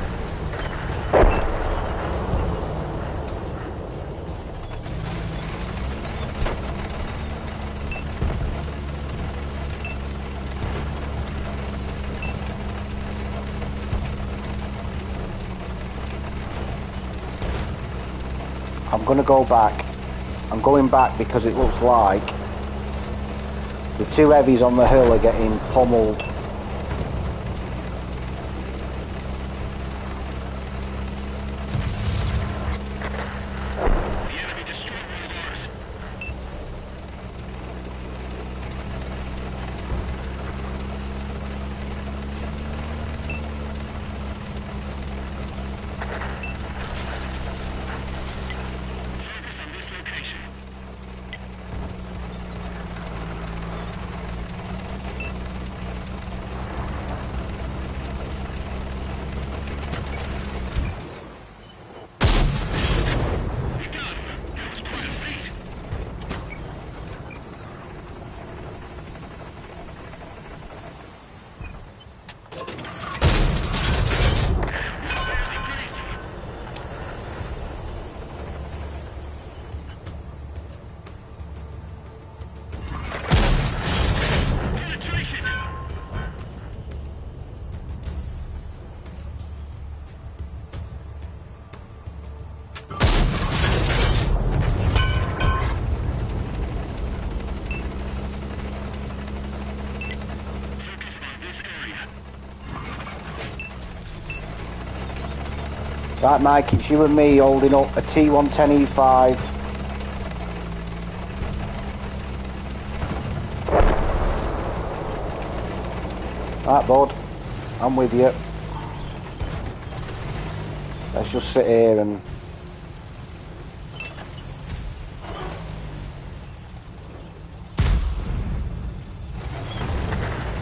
I'm going to go back. I'm going back because it looks like the two heavies on the hill are getting pummeled. Right, Mike, it's you and me holding up a T110E5. Right, bud, I'm with you. Let's just sit here and...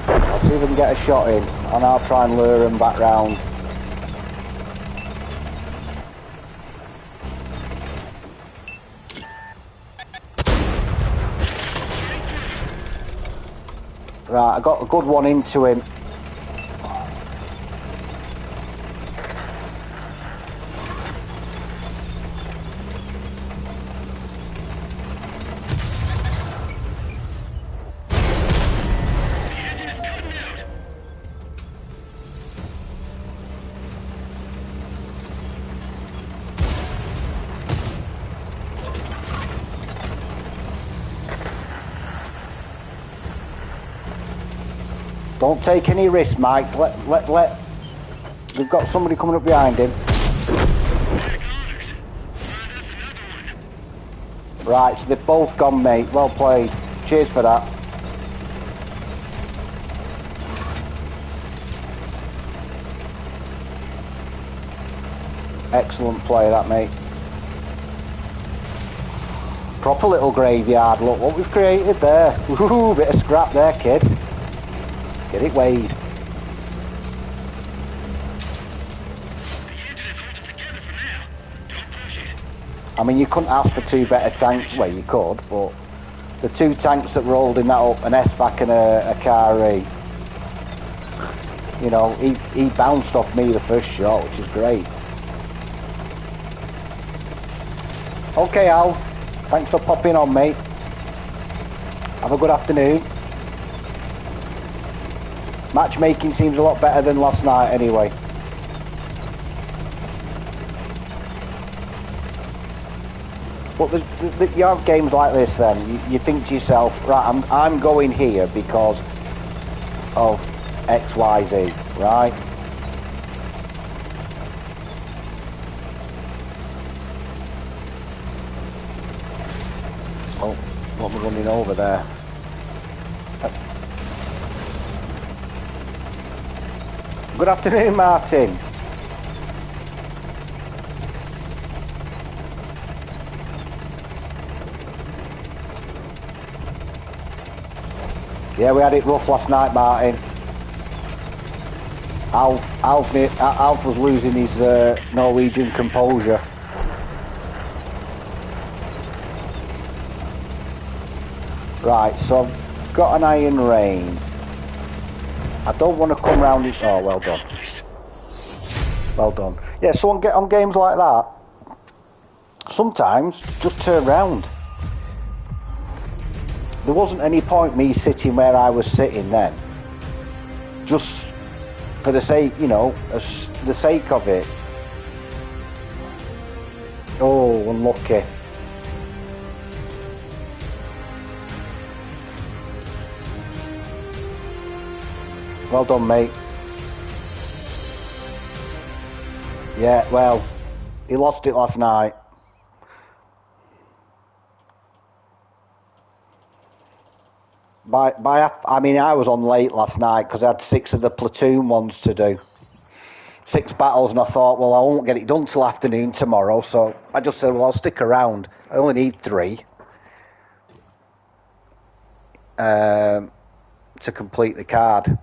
I'll see if I can get a shot in, and I'll try and lure them back round. Right, I got a good one into him. Don't take any risks, Mike. Let. We've got somebody coming up behind him. Right, so they've both gone, mate. Well played. Cheers for that. Excellent play, that, mate. Proper little graveyard. Look what we've created there. Ooh, bit of scrap there, kid. Get it weighed. I mean, you couldn't ask for two better tanks. Well, you could, but the two tanks that were holding that up, an SVAC and a Car-E, you know, he bounced off me the first shot, which is great. Okay, Al. Thanks for popping on, mate. Have a good afternoon. Matchmaking seems a lot better than last night anyway. But you have games like this then, you think to yourself, right, I'm going here because of X, Y, Z, right? Oh, what we're running over there. Good afternoon, Martin. Yeah, we had it rough last night, Martin. Alf was losing his Norwegian composure. Right, so I've got an iron rain. I don't want to come round it. Oh, well done. Well done. Yeah, so on games like that, sometimes just turn round. There wasn't any point me sitting where I was sitting then. Just for the sake, you know, the sake of it. Oh, unlucky. Well done, mate. Yeah, well, he lost it last night. I mean, I was on late last night because I had 6 of the platoon ones to do. 6 battles, and I thought, well, I won't get it done till afternoon tomorrow, so I just said, well, I'll stick around. I only need 3 to complete the card.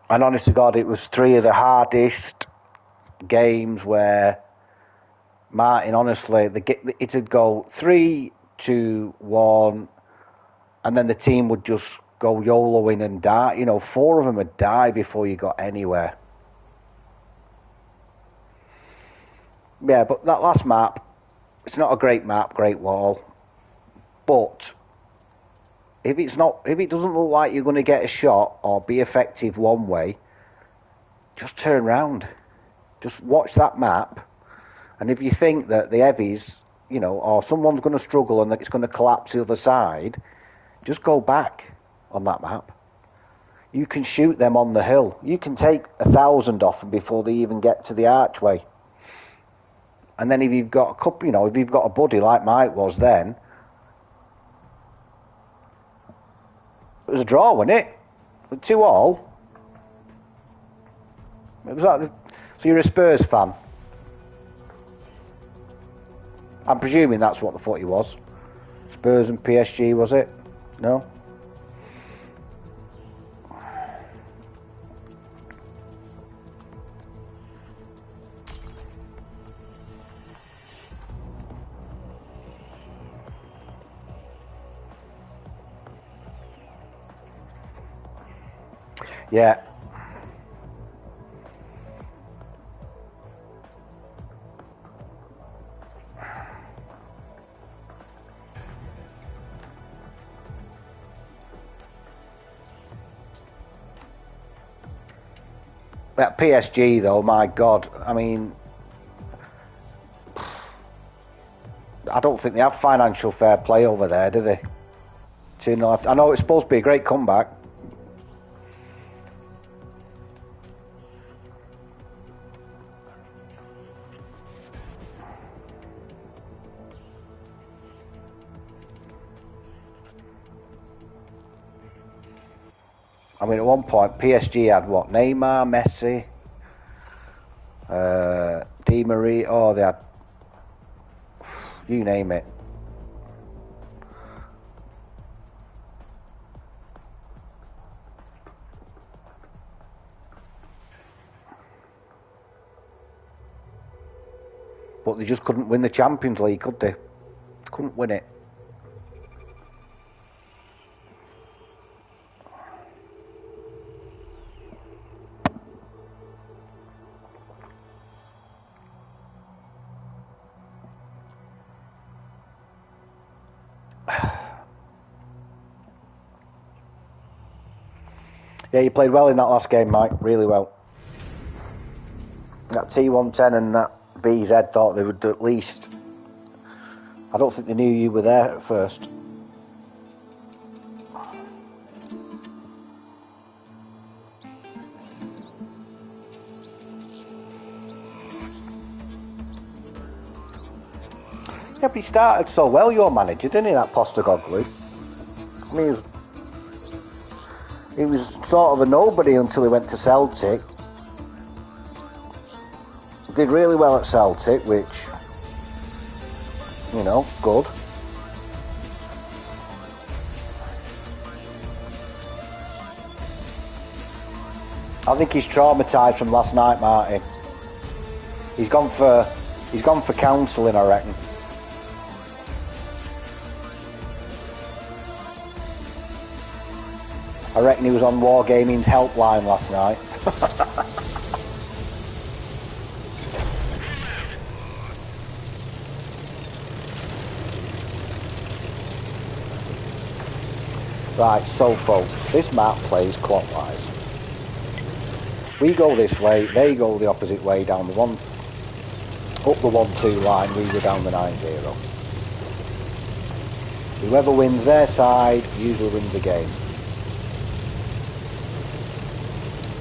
And honest to God, it was 3 of the hardest games where Martin, honestly, it'd go 3, 2, 1, and then the team would just go YOLOing and die. You know, 4 of them would die before you got anywhere. Yeah, but that last map, it's not a great map, Great Wall, but if it doesn't look like you're going to get a shot or be effective one way, just turn round. Just watch that map, and if you think that the heavies, you know, or someone's going to struggle and that it's going to collapse the other side, just go back on that map. you can shoot them on the hill. You can take 1,000 off them before they even get to the archway. And then if you've got a couple, if you've got a buddy like Mike was then, it was a draw, wasn't it? 2-2. It was like so you're a Spurs fan? I'm presuming that's what the footy was. Spurs and PSG, was it? No? Yeah. That PSG though, my God, I mean, I don't think they have financial fair play over there, do they? 2-0 left. I know it's supposed to be a great comeback. I mean, at one point, PSG had what? Neymar, Messi, Di Maria. Oh, they had, you name it. But they just couldn't win the Champions League, could they? Couldn't win it. Yeah, you played well in that last game, Mike. Really well. That T110 and that BZ thought they would do at least. I don't think they knew you were there at first. Yeah, but he started so well, your manager, didn't he, that Postecoglou? I mean, he was sort of a nobody until he went to Celtic. Did really well at Celtic, which, good. I think he's traumatised from last night, Martin. He's gone for counselling, I reckon. I reckon he was on Wargaming's helpline last night. Right, so folks, this map plays clockwise. We go this way, they go the opposite way down the up the 1-2 line, we go down the 9-0. Whoever wins their side usually wins the game.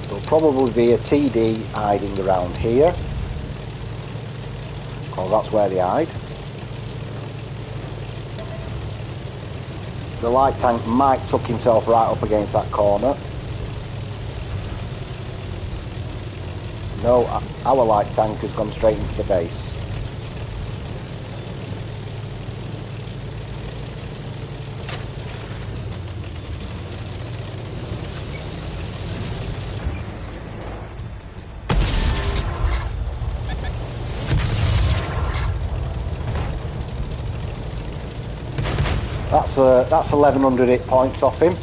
There'll probably be a TD hiding around here, because that's where they hide. The light tank might tuck himself right up against that corner. No, our light tank has gone straight into the base. That's 1,100 hit points off him.